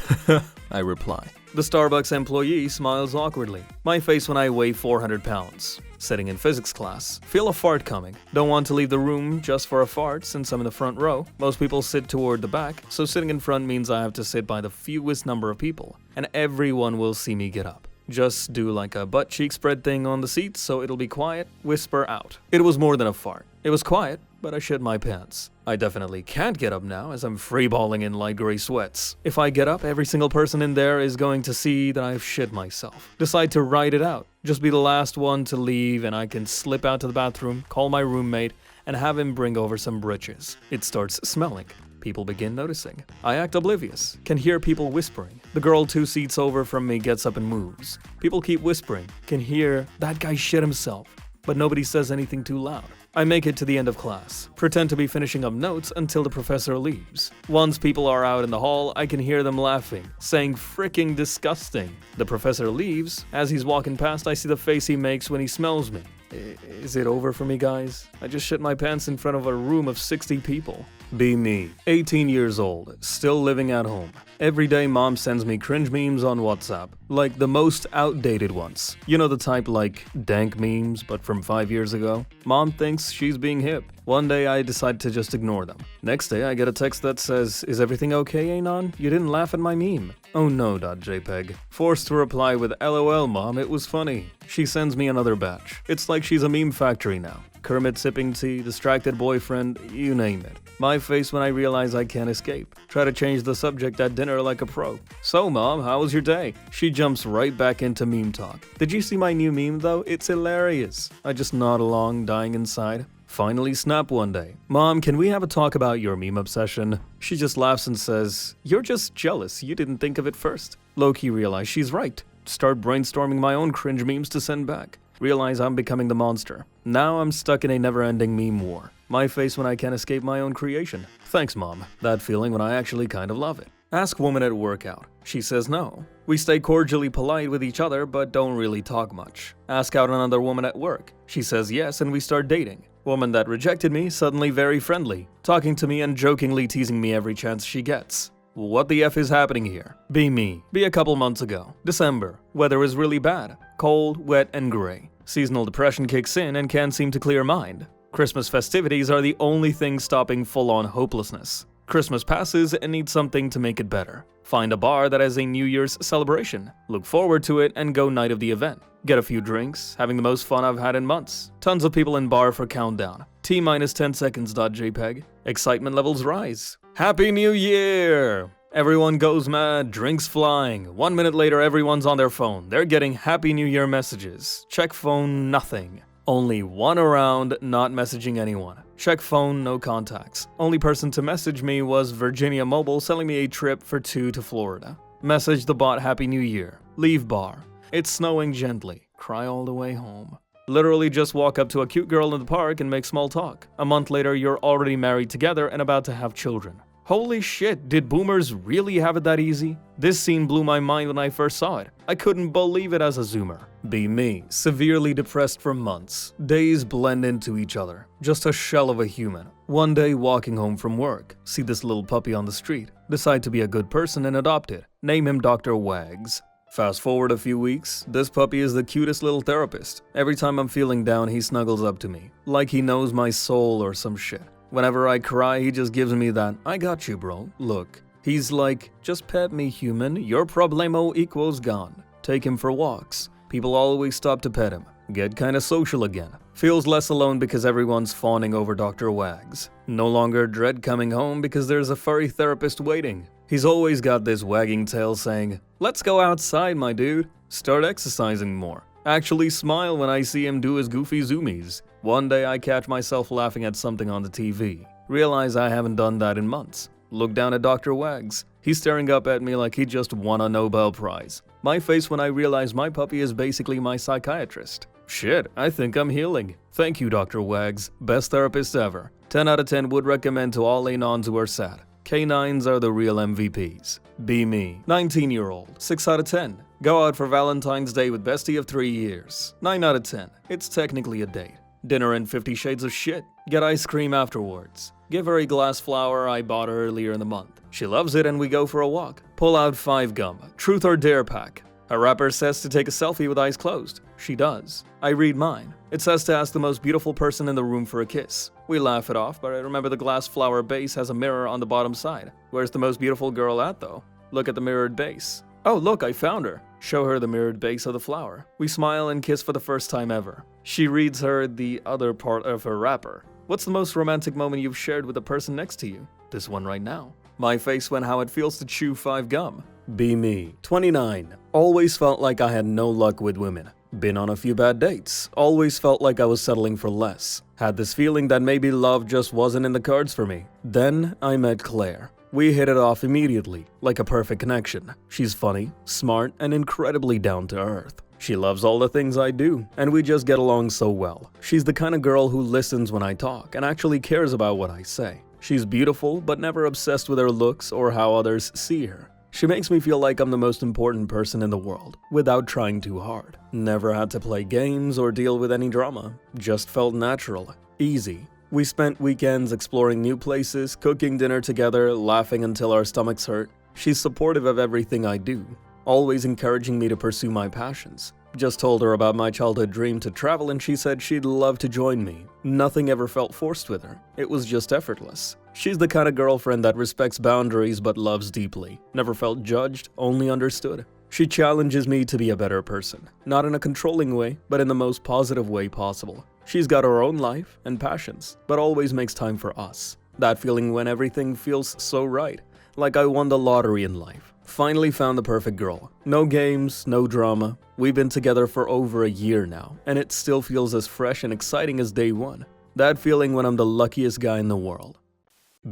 I reply. The Starbucks employee smiles awkwardly. My face when I weigh 400 pounds. Sitting in physics class. Feel a fart coming. Don't want to leave the room just for a fart since I'm in the front row. Most people sit toward the back, so sitting in front means I have to sit by the fewest number of people. And everyone will see me get up. Just do like a butt cheek spread thing on the seat so it'll be quiet. Whisper out. It was more than a fart. It was quiet, but I shit my pants. I definitely can't get up now as I'm freeballing in light gray sweats. If I get up, every single person in there is going to see that I've shit myself. Decide to ride it out. Just be the last one to leave and I can slip out to the bathroom, call my roommate, and have him bring over some britches. It starts smelling. People begin noticing. I act oblivious. Can hear people whispering. The girl 2 seats over from me gets up and moves. People keep whispering. Can hear, that guy shit himself. But nobody says anything too loud. I make it to the end of class. Pretend to be finishing up notes until the professor leaves. Once people are out in the hall, I can hear them laughing, saying fricking disgusting. The professor leaves. As he's walking past, I see the face he makes when he smells me. Is it over for me, guys? I just shit my pants in front of a room of 60 people. Be me. 18 years old, still living at home. Every day mom sends me cringe memes on WhatsApp, like the most outdated ones. You know the type like dank memes, but from 5 years ago? Mom thinks she's being hip. One day I decide to just ignore them. Next day I get a text that says, is everything okay, Anon? You didn't laugh at my meme. Oh no.jpg. Forced to reply with LOL mom, it was funny. She sends me another batch. It's like she's a meme factory now. Kermit sipping tea, distracted boyfriend, you name it. My face when I realize I can't escape. Try to change the subject at dinner like a pro. So mom, how was your day? She jumps right back into meme talk. Did you see my new meme though? It's hilarious. I just nod along, dying inside. Finally snap one day. Mom, can we have a talk about your meme obsession? She just laughs and says, you're just jealous, you didn't think of it first. Low-key realize she's right. Start brainstorming my own cringe memes to send back. Realize I'm becoming the monster. Now I'm stuck in a never-ending meme war. My face when I can't escape my own creation. Thanks, mom. That feeling when I actually kind of love it. Ask woman at work out. She says no. We stay cordially polite with each other but don't really talk much. Ask out another woman at work. She says yes and we start dating. Woman that rejected me suddenly very friendly, talking to me and jokingly teasing me every chance she gets. What the F is happening here? Be me. Be a couple months ago. December. Weather is really bad. Cold, wet, and gray. Seasonal depression kicks in and can't seem to clear mind. Christmas festivities are the only thing stopping full-on hopelessness. Christmas passes and need something to make it better. Find a bar that has a New Year's celebration. Look forward to it and go night of the event. Get a few drinks, having the most fun I've had in months. Tons of people in bar for countdown. T-minus 10 seconds.jpg. Excitement levels rise. Happy New Year! Everyone goes mad, drinks flying. 1 minute later, everyone's on their phone. They're getting Happy New Year messages. Check phone, nothing. Only one around, not messaging anyone. Check phone, no contacts. Only person to message me was Virginia Mobile selling me a trip for 2 to Florida. Message the bot Happy New Year. Leave bar. It's snowing gently. Cry all the way home. Literally just walk up to a cute girl in the park and make small talk. A month later, you're already married together and about to have children. Holy shit, did boomers really have it that easy? This scene blew my mind when I first saw it. I couldn't believe it as a zoomer. Be me, severely depressed for months. Days blend into each other. Just a shell of a human. One day walking home from work, see this little puppy on the street. Decide to be a good person and adopt it. Name him Dr. Wags. Fast forward a few weeks, this puppy is the cutest little therapist. Every time I'm feeling down, he snuggles up to me. Like he knows my soul or some shit. Whenever I cry, he just gives me that, I got you bro, look. He's like, just pet me human, your problemo equals gone. Take him for walks. People always stop to pet him. Get kinda social again. Feels less alone because everyone's fawning over Dr. Wags. No longer dread coming home because there's a furry therapist waiting. He's always got this wagging tail saying, let's go outside my dude. Start exercising more. Actually smile when I see him do his goofy zoomies. One day I catch myself laughing at something on the TV. Realize I haven't done that in months. Look down at Dr. Wags. He's staring up at me like he just won a Nobel Prize. My face when I realize my puppy is basically my psychiatrist. Shit, I think I'm healing. Thank you, Dr. Wags. Best therapist ever. 10 out of 10 would recommend to all anons who are sad. Canines are the real MVPs. Be me. 19-year-old. 6 out of 10. Go out for Valentine's Day with bestie of 3 years. 9 out of 10. It's technically a date. Dinner and 50 Shades of Shit. Get ice cream afterwards. Give her a glass flower I bought her earlier in the month. She loves it and we go for a walk. Pull out 5 gum. Truth or dare pack. A rapper says to take a selfie with eyes closed. She does. I read mine. It says to ask the most beautiful person in the room for a kiss. We laugh it off, but I remember the glass flower base has a mirror on the bottom side. Where's the most beautiful girl at though? Look at the mirrored base. Oh look, I found her. Show her the mirrored base of the flower. We smile and kiss for the first time ever. She reads her the other part of her wrapper. What's the most romantic moment you've shared with the person next to you? This one right now. My face when how it feels to chew 5 gum. Be me. 29. Always felt like I had no luck with women. Been on a few bad dates. Always felt like I was settling for less. Had this feeling that maybe love just wasn't in the cards for me. Then I met Claire. We hit it off immediately, like a perfect connection. She's funny, smart, and incredibly down to earth. She loves all the things I do, and we just get along so well. She's the kind of girl who listens when I talk and actually cares about what I say. She's beautiful, but never obsessed with her looks or how others see her. She makes me feel like I'm the most important person in the world, without trying too hard. Never had to play games or deal with any drama. Just felt natural, easy. We spent weekends exploring new places, cooking dinner together, laughing until our stomachs hurt. She's supportive of everything I do, always encouraging me to pursue my passions. Just told her about my childhood dream to travel and she said she'd love to join me. Nothing ever felt forced with her. It was just effortless. She's the kind of girlfriend that respects boundaries but loves deeply. Never felt judged, only understood. She challenges me to be a better person. Not in a controlling way, but in the most positive way possible. She's got her own life and passions, but always makes time for us. That feeling when everything feels so right. Like I won the lottery in life. Finally found the perfect girl. No games, no drama. We've been together for over a year now, and it still feels as fresh and exciting as day one. That feeling when I'm the luckiest guy in the world.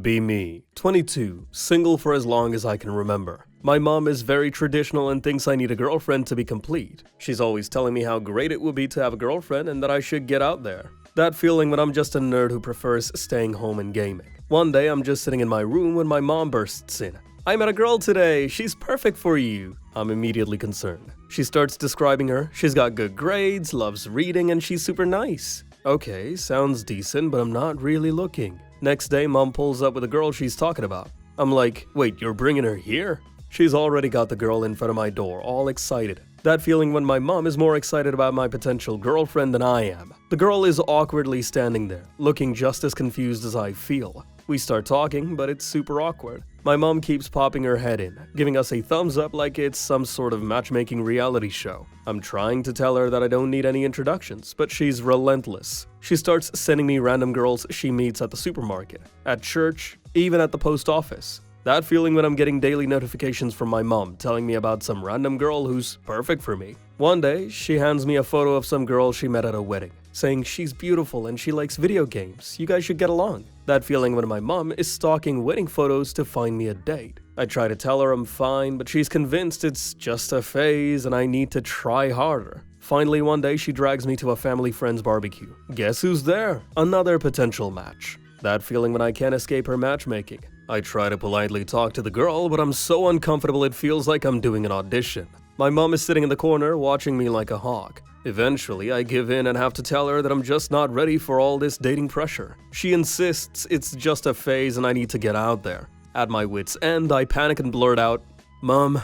Be me. 22. Single for as long as I can remember. My mom is very traditional and thinks I need a girlfriend to be complete. She's always telling me how great it would be to have a girlfriend and that I should get out there. That feeling when I'm just a nerd who prefers staying home and gaming. One day I'm just sitting in my room when my mom bursts in. I met a girl today, she's perfect for you. I'm immediately concerned. She starts describing her. She's got good grades, loves reading, and she's super nice. Okay, sounds decent, but I'm not really looking. Next day, mom pulls up with a girl she's talking about. I'm like, wait, you're bringing her here? She's already got the girl in front of my door, all excited. That feeling when my mom is more excited about my potential girlfriend than I am. The girl is awkwardly standing there, looking just as confused as I feel. We start talking, but it's super awkward. My mom keeps popping her head in, giving us a thumbs up like it's some sort of matchmaking reality show. I'm trying to tell her that I don't need any introductions, but she's relentless. She starts sending me random girls she meets at the supermarket, at church, even at the post office. That feeling when I'm getting daily notifications from my mom telling me about some random girl who's perfect for me. One day, she hands me a photo of some girl she met at a wedding, saying she's beautiful and she likes video games, you guys should get along. That feeling when my mom is stalking wedding photos to find me a date. I try to tell her I'm fine, but she's convinced it's just a phase and I need to try harder. Finally, one day she drags me to a family friend's barbecue. Guess who's there? Another potential match. That feeling when I can't escape her matchmaking. I try to politely talk to the girl, but I'm so uncomfortable it feels like I'm doing an audition. My mom is sitting in the corner watching me like a hawk. Eventually, I give in and have to tell her that I'm just not ready for all this dating pressure. She insists it's just a phase and I need to get out there. At my wit's end, I panic and blurt out, "Mom,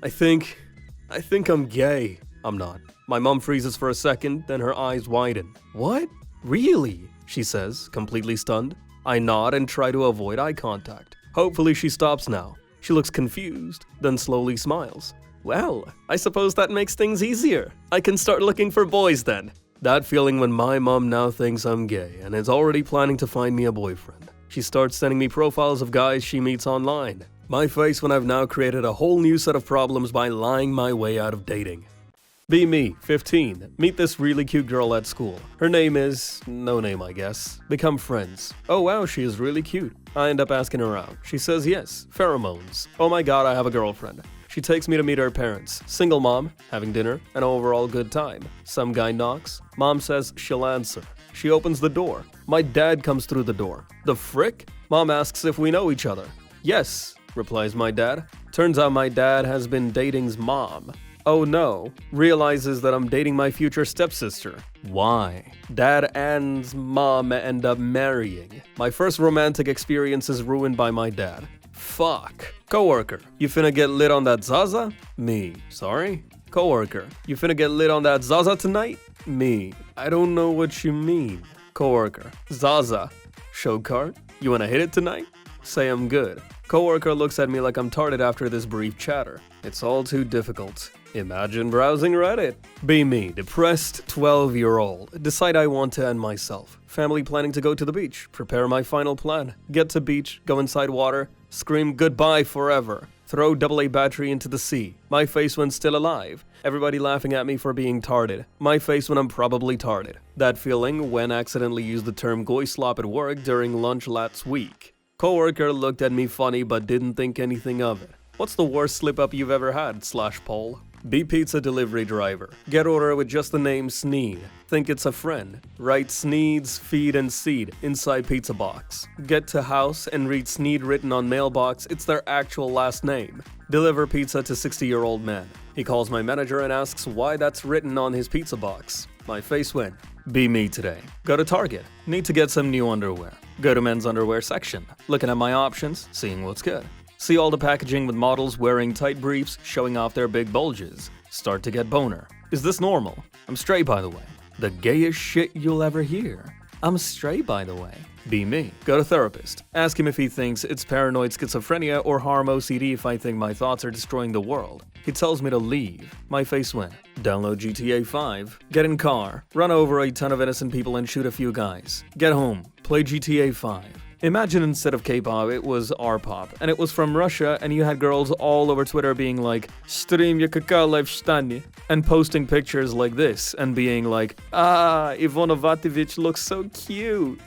I think I'm gay." I'm not. My mom freezes for a second, then her eyes widen. "What? Really?" she says, completely stunned. I nod and try to avoid eye contact. Hopefully she stops now. She looks confused, then slowly smiles. "Well, I suppose that makes things easier. I can start looking for boys then." That feeling when my mom now thinks I'm gay and is already planning to find me a boyfriend. She starts sending me profiles of guys she meets online. My face when I've now created a whole new set of problems by lying my way out of dating. Be me, 15. Meet this really cute girl at school. Her name is... no name, I guess. Become friends. Oh wow, she is really cute. I end up asking her out. She says yes. Pheromones. Oh my god, I have a girlfriend. She takes me to meet her parents. Single mom, having dinner, an overall good time. Some guy knocks. Mom says she'll answer. She opens the door. My dad comes through the door. The frick? Mom asks if we know each other. Yes, replies my dad. Turns out my dad has been dating's mom. Oh no, realizes that I'm dating my future stepsister. Why? Dad and mom end up marrying. My first romantic experience is ruined by my dad. Fuck. Coworker, you finna get lit on that Zaza? Me. Sorry? Coworker, you finna get lit on that Zaza tonight? Me. I don't know what you mean. Coworker, Zaza. Show card? You wanna hit it tonight? Say I'm good. Coworker looks at me like I'm tarded after this brief chatter. It's all too difficult. Imagine browsing Reddit. Be me, depressed 12-year-old. Decide I want to end myself. Family planning to go to the beach. Prepare my final plan. Get to beach, go inside water, scream goodbye forever. Throw AA battery into the sea. My face when still alive. Everybody laughing at me for being tarded. My face when I'm probably tarded. That feeling when accidentally used the term goy slop at work during lunch last week. Coworker looked at me funny but didn't think anything of it. What's the worst slip-up you've ever had, /poll? Be pizza delivery driver. Get order with just the name Sneed. Think it's a friend. Write Sneed's feed and seed inside pizza box. Get to house and read Sneed written on mailbox, it's their actual last name. Deliver pizza to 60-year-old man. He calls my manager and asks why that's written on his pizza box. My face went. Be me today. Go to Target. Need to get some new underwear. Go to men's underwear section. Looking at my options, seeing what's good. See all the packaging with models wearing tight briefs, showing off their big bulges. Start to get boner. Is this normal? I'm straight, by the way. The gayest shit you'll ever hear. I'm straight, by the way. Be me. Go to therapist. Ask him if he thinks it's paranoid schizophrenia or harm OCD if I think my thoughts are destroying the world. He tells me to leave. My face went. Download GTA 5. Get in car. Run over a ton of innocent people and shoot a few guys. Get home. Play GTA 5. Imagine instead of K-pop, it was R-pop, and it was from Russia, and you had girls all over Twitter being like, "Stream your kakao live shtani," and posting pictures like this, and being like, Ivona Vatovich looks so cute.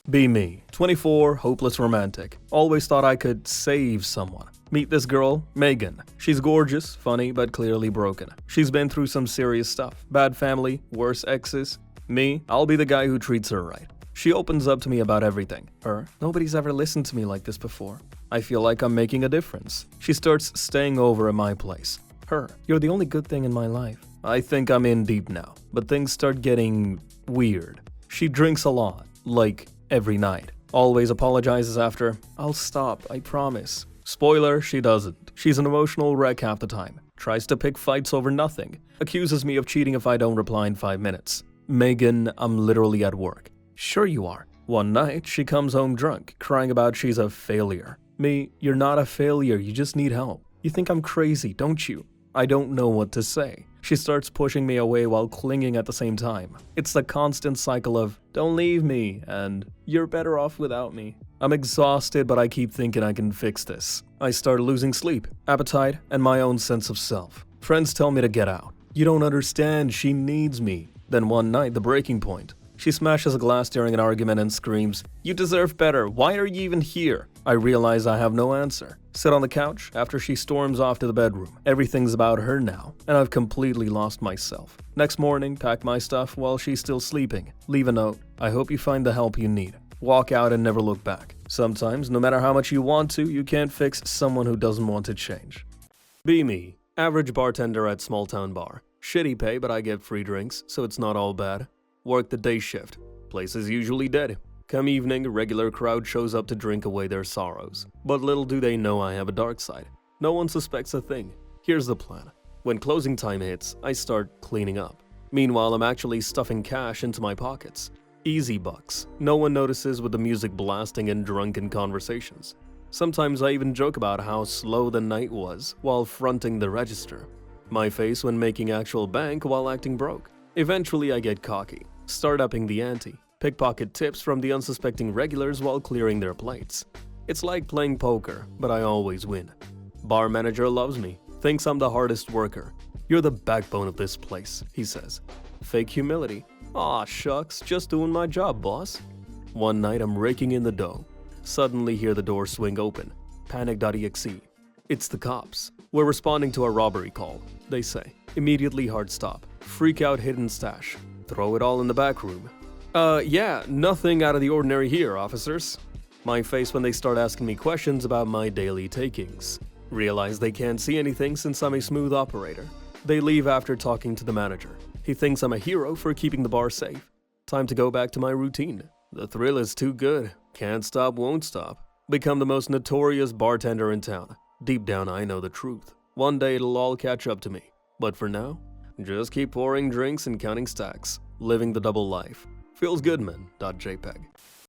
Be me. 24, hopeless romantic. Always thought I could save someone. Meet this girl, Megan. She's gorgeous, funny, but clearly broken. She's been through some serious stuff. Bad family, worse exes. Me, I'll be the guy who treats her right. She opens up to me about everything. Her, nobody's ever listened to me like this before. I feel like I'm making a difference. She starts staying over at my place. Her, you're the only good thing in my life. I think I'm in deep now, but things start getting weird. She drinks a lot, like every night. Always apologizes after, "I'll stop, I promise." Spoiler, she doesn't. She's an emotional wreck half the time. Tries to pick fights over nothing. Accuses me of cheating if I don't reply in 5 minutes. Megan, I'm literally at work. Sure you are. One night, she comes home drunk, crying about she's a failure. Me, you're not a failure, you just need help. You think I'm crazy, don't you? I don't know what to say. She starts pushing me away while clinging at the same time. It's the constant cycle of, don't leave me, and you're better off without me. I'm exhausted, but I keep thinking I can fix this. I start losing sleep, appetite, and my own sense of self. Friends tell me to get out. You don't understand, she needs me. Then one night, the breaking point. She smashes a glass during an argument and screams, "You deserve better, why are you even here?" I realize I have no answer. Sit on the couch after she storms off to the bedroom. Everything's about her now, and I've completely lost myself. Next morning, pack my stuff while she's still sleeping. Leave a note. I hope you find the help you need. Walk out and never look back. Sometimes, no matter how much you want to, you can't fix someone who doesn't want to change. Be me. Average bartender at small town bar. Shitty pay, but I get free drinks, so it's not all bad. Work the day shift. Place is usually dead. Come evening, a regular crowd shows up to drink away their sorrows. But little do they know I have a dark side. No one suspects a thing. Here's the plan. When closing time hits, I start cleaning up. Meanwhile, I'm actually stuffing cash into my pockets. Easy bucks. No one notices with the music blasting and drunken conversations. Sometimes I even joke about how slow the night was while fronting the register. My face when making actual bank while acting broke. Eventually I get cocky. Start upping the ante, pickpocket tips from the unsuspecting regulars while clearing their plates. It's like playing poker, but I always win. Bar manager loves me, thinks I'm the hardest worker. You're the backbone of this place, he says. Fake humility. Aw shucks, just doing my job, boss. One night I'm raking in the dough. Suddenly hear the door swing open. Panic.exe. It's the cops. We're responding to a robbery call, they say. Immediately hard stop. Freak out hidden stash. Throw it all in the back room. Yeah, nothing out of the ordinary here, officers. My face when they start asking me questions about my daily takings. Realize they can't see anything since I'm a smooth operator. They leave after talking to the manager. He thinks I'm a hero for keeping the bar safe. Time to go back to my routine. The thrill is too good. Can't stop, won't stop. Become the most notorious bartender in town. Deep down, I know the truth. One day it'll all catch up to me. But for now, just keep pouring drinks and counting stacks. Living the double life. Feels good, man. .jpg.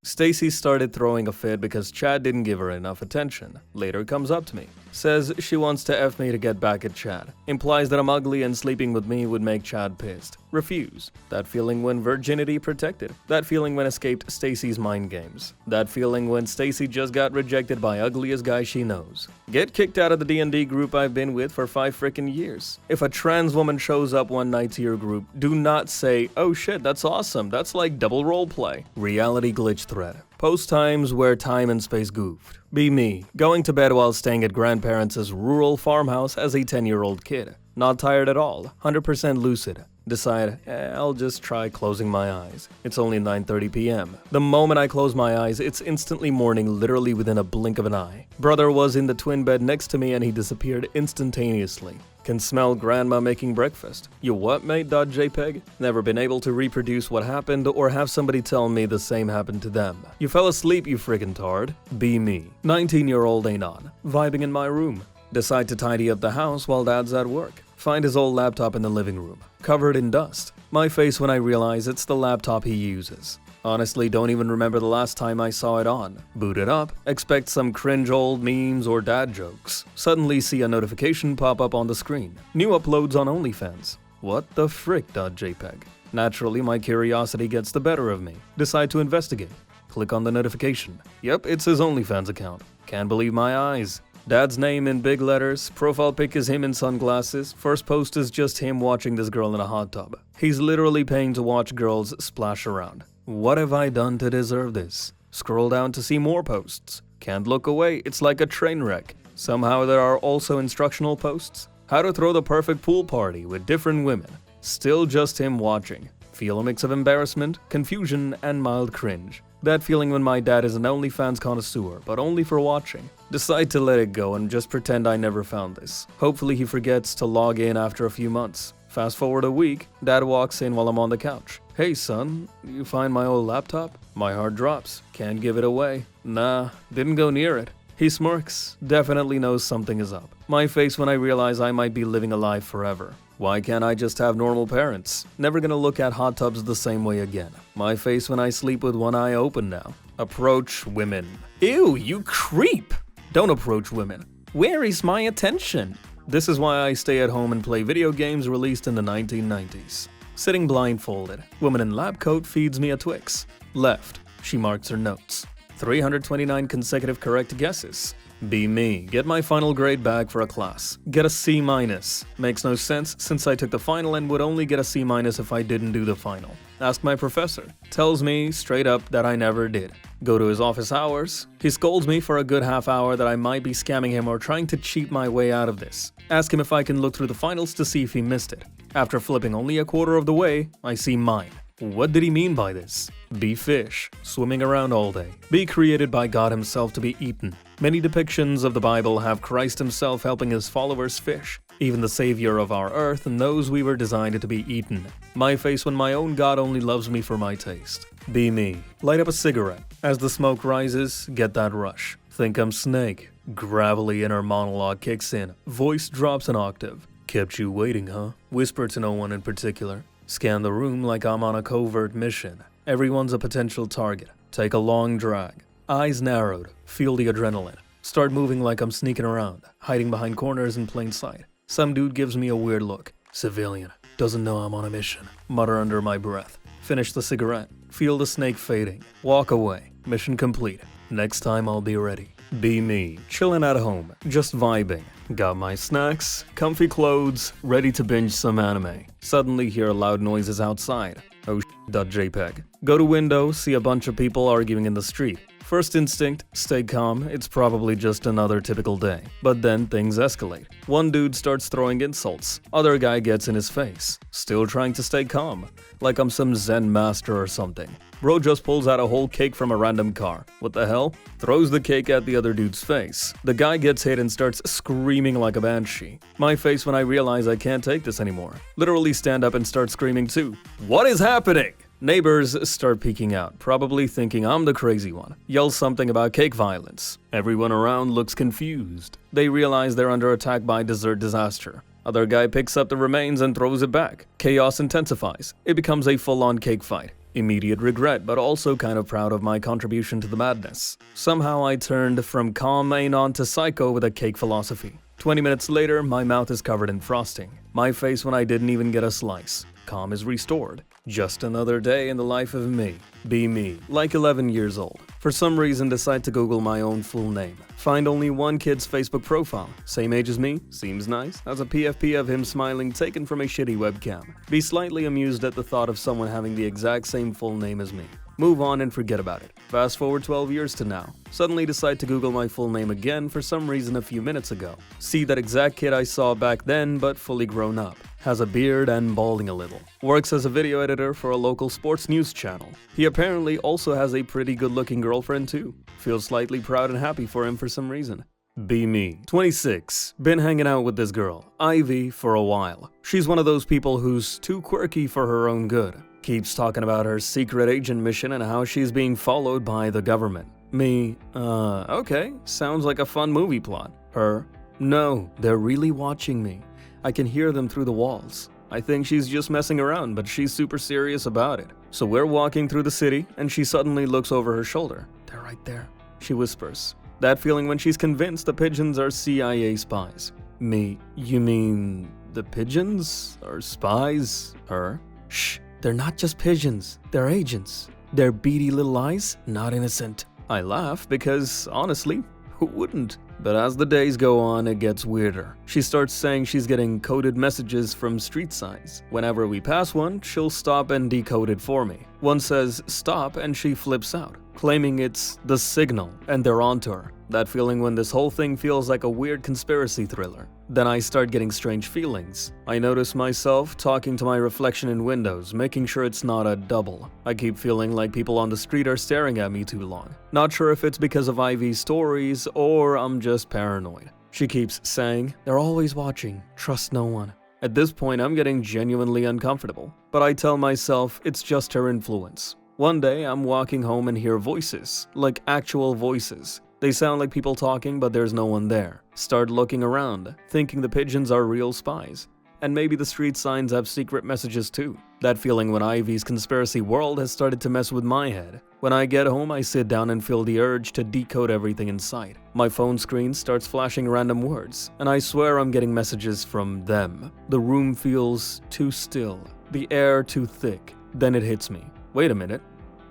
Stacy started throwing a fit because Chad didn't give her enough attention. Later comes up to me. Says she wants to F me to get back at Chad. Implies that I'm ugly and sleeping with me would make Chad pissed. Refuse. That feeling when virginity protected. That feeling when escaped Stacy's mind games. That feeling when Stacy just got rejected by ugliest guy she knows. Get kicked out of the D&D group I've been with for 5 frickin' years. If a trans woman shows up one night to your group, do not say, "Oh shit, that's awesome, that's like double roleplay." Reality glitch thread. Post times where time and space goofed. Be me, going to bed while staying at grandparents' rural farmhouse as a 10-year-old kid. Not tired at all, 100% lucid. Decide, I'll just try closing my eyes. It's only 9:30 p.m. The moment I close my eyes, it's instantly morning, literally within a blink of an eye. Brother was in the twin bed next to me and he disappeared instantaneously. Can smell grandma making breakfast. You what, mate? .jpg? Never been able to reproduce what happened or have somebody tell me the same happened to them. You fell asleep, you friggin' tard. Be me. 19-year-old Anon. Vibing in my room. Decide to tidy up the house while dad's at work. Find his old laptop in the living room, covered in dust. My face when I realize it's the laptop he uses. Honestly, don't even remember the last time I saw it on. Boot it up, expect some cringe old memes or dad jokes. Suddenly see a notification pop up on the screen. New uploads on OnlyFans. What the frick? .jpg. Naturally, my curiosity gets the better of me. Decide to investigate. Click on the notification. Yep, it's his OnlyFans account. Can't believe my eyes. Dad's name in big letters, profile pic is him in sunglasses, first post is just him watching this girl in a hot tub. He's literally paying to watch girls splash around. What have I done to deserve this? Scroll down to see more posts. Can't look away, it's like a train wreck. Somehow there are also instructional posts. How to throw the perfect pool party with different women. Still just him watching. Feel a mix of embarrassment, confusion, and mild cringe. That feeling when my dad is an OnlyFans connoisseur, but only for watching. Decide to let it go and just pretend I never found this. Hopefully he forgets to log in after a few months. Fast forward a week, dad walks in while I'm on the couch. "Hey son, you find my old laptop?" My heart drops. Can't give it away. Nah, didn't go near it. He smirks. Definitely knows something is up. My face when I realize I might be living a lie forever. Why can't I just have normal parents? Never gonna look at hot tubs the same way again. My face when I sleep with one eye open now. Approach women. Ew, you creep! Don't approach women. Where is my attention? This is why I stay at home and play video games released in the 1990s. Sitting blindfolded. Woman in lab coat feeds me a Twix. Left. She marks her notes. 329 consecutive correct guesses. Be me. Get my final grade back for a class. Get a C-. Makes no sense since I took the final and would only get a C- if I didn't do the final. Ask my professor. Tells me straight up that I never did. Go to his office hours. He scolds me for a good half hour that I might be scamming him or trying to cheat my way out of this. Ask him if I can look through the finals to see if he missed it. After flipping only a quarter of the way, I see mine. What did he mean by this? Be fish, swimming around all day. Be created by God himself to be eaten. Many depictions of the Bible have Christ himself helping his followers fish. Even the savior of our earth knows we were designed to be eaten. My face when my own God only loves me for my taste. Be me. Light up a cigarette. As the smoke rises, get that rush. Think I'm Snake. Gravelly inner monologue kicks in. Voice drops an octave. Kept you waiting, huh? Whisper to no one in particular. Scan the room like I'm on a covert mission. Everyone's a potential target. Take a long drag. Eyes narrowed. Feel the adrenaline. Start moving like I'm sneaking around, hiding behind corners in plain sight. Some dude gives me a weird look. Civilian. Doesn't know I'm on a mission. Mutter under my breath. Finish the cigarette. Feel the snake fading. Walk away. Mission complete. Next time I'll be ready. Be me. Chillin' at home. Just vibing. Got my snacks, comfy clothes, ready to binge some anime. Suddenly hear loud noises outside. Oh .jpg. Go to window, see a bunch of people arguing in the street. First instinct, stay calm, it's probably just another typical day. But then things escalate. One dude starts throwing insults, other guy gets in his face. Still trying to stay calm, like I'm some Zen master or something. Bro just pulls out a whole cake from a random car. What the hell? Throws the cake at the other dude's face. The guy gets hit and starts screaming like a banshee. My face when I realize I can't take this anymore. Literally stand up and start screaming too. What is happening? Neighbors start peeking out, probably thinking I'm the crazy one. Yell something about cake violence. Everyone around looks confused. They realize they're under attack by dessert disaster. Other guy picks up the remains and throws it back. Chaos intensifies. It becomes a full-on cake fight. Immediate regret, but also kind of proud of my contribution to the madness. Somehow I turned from calm anon to psycho with a cake philosophy. 20 minutes later, my mouth is covered in frosting. My face when I didn't even get a slice. Calm is restored. Just another day in the life of me. Be me. Like 11 years old. For some reason decide to Google my own full name. Find only one kid's Facebook profile. Same age as me. Seems nice. Has a PFP of him smiling taken from a shitty webcam. Be slightly amused at the thought of someone having the exact same full name as me. Move on and forget about it. Fast forward 12 years to now. Suddenly decide to Google my full name again for some reason a few minutes ago. See that exact kid I saw back then but fully grown up. Has a beard and balding a little. Works as a video editor for a local sports news channel. He apparently also has a pretty good looking girlfriend too. Feel slightly proud and happy for him for some reason. Be me. 26. Been hanging out with this girl, Ivy, for a while. She's one of those people who's too quirky for her own good. Keeps talking about her secret agent mission and how she's being followed by the government. Me, okay, sounds like a fun movie plot. Her, no, they're really watching me. I can hear them through the walls. I think she's just messing around, but she's super serious about it. So we're walking through the city, and she suddenly looks over her shoulder. They're right there, she whispers. That feeling when she's convinced the pigeons are CIA spies. Me, you mean the pigeons are spies? Her, shh. They're not just pigeons, they're agents. Their beady little eyes, not innocent. I laugh because, honestly, who wouldn't? But as the days go on, it gets weirder. She starts saying she's getting coded messages from street signs. Whenever we pass one, she'll stop and decode it for me. One says stop and she flips out, claiming it's the signal and they're onto her. That feeling when this whole thing feels like a weird conspiracy thriller. Then I start getting strange feelings. I notice myself talking to my reflection in windows, making sure it's not a double. I keep feeling like people on the street are staring at me too long. Not sure if it's because of Ivy's stories or I'm just paranoid. She keeps saying, they're always watching, trust no one. At this point, I'm getting genuinely uncomfortable. But I tell myself it's just her influence. One day, I'm walking home and hear voices, like actual voices. They sound like people talking, but there's no one there. Start looking around, thinking the pigeons are real spies. And maybe the street signs have secret messages too. That feeling when Ivy's conspiracy world has started to mess with my head. When I get home, I sit down and feel the urge to decode everything in sight. My phone screen starts flashing random words, and I swear I'm getting messages from them. The room feels too still, the air too thick. Then it hits me. Wait a minute.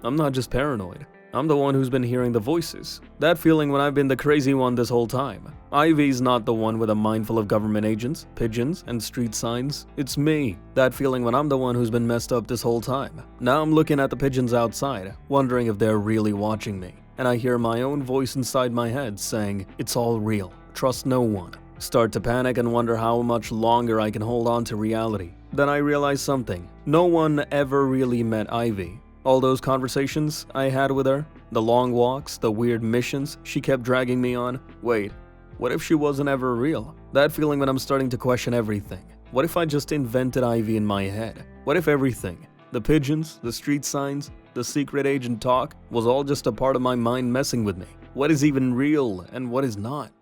I'm not just paranoid. I'm the one who's been hearing the voices. That feeling when I've been the crazy one this whole time. Ivy's not the one with a mind full of government agents, pigeons, and street signs. It's me. That feeling when I'm the one who's been messed up this whole time. Now I'm looking at the pigeons outside, wondering if they're really watching me. And I hear my own voice inside my head saying, it's all real. Trust no one. Start to panic and wonder how much longer I can hold on to reality. Then I realize something. No one ever really met Ivy. All those conversations I had with her, the long walks, the weird missions she kept dragging me on. Wait, what if she wasn't ever real? That feeling when I'm starting to question everything. What if I just invented Ivy in my head? What if everything, the pigeons, the street signs, the secret agent talk, was all just a part of my mind messing with me? What is even real and what is not?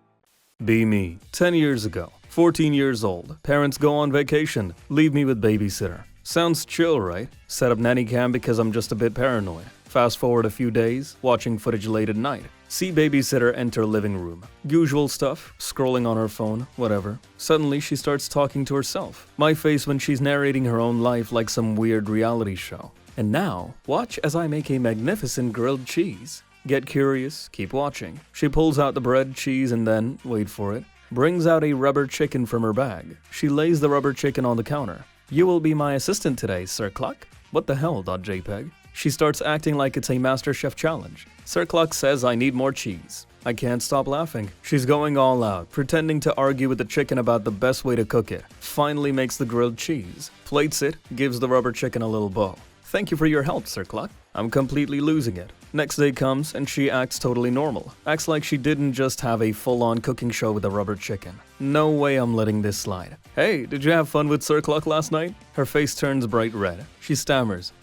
Be me. 10 years ago. 14 years old. Parents go on vacation. Leave me with babysitter. Sounds chill, right? Set up nanny cam because I'm just a bit paranoid. Fast forward a few days, watching footage late at night. See babysitter enter living room. Usual stuff, scrolling on her phone, whatever. Suddenly she starts talking to herself. My face when she's narrating her own life like some weird reality show. And now, watch as I make a magnificent grilled cheese. Get curious, keep watching. She pulls out the bread, cheese, and then, wait for it, brings out a rubber chicken from her bag. She lays the rubber chicken on the counter. You will be my assistant today, Sir Cluck. What the hell, .jpg? She starts acting like it's a MasterChef challenge. Sir Cluck says I need more cheese. I can't stop laughing. She's going all out, pretending to argue with the chicken about the best way to cook it. Finally makes the grilled cheese. Plates it, gives the rubber chicken a little bow. Thank you for your help, Sir Cluck. I'm completely losing it. Next day comes and she acts totally normal. Acts like she didn't just have a full-on cooking show with a rubber chicken. No way I'm letting this slide. Hey, did you have fun with Sir Cluck last night? Her face turns bright red. She stammers.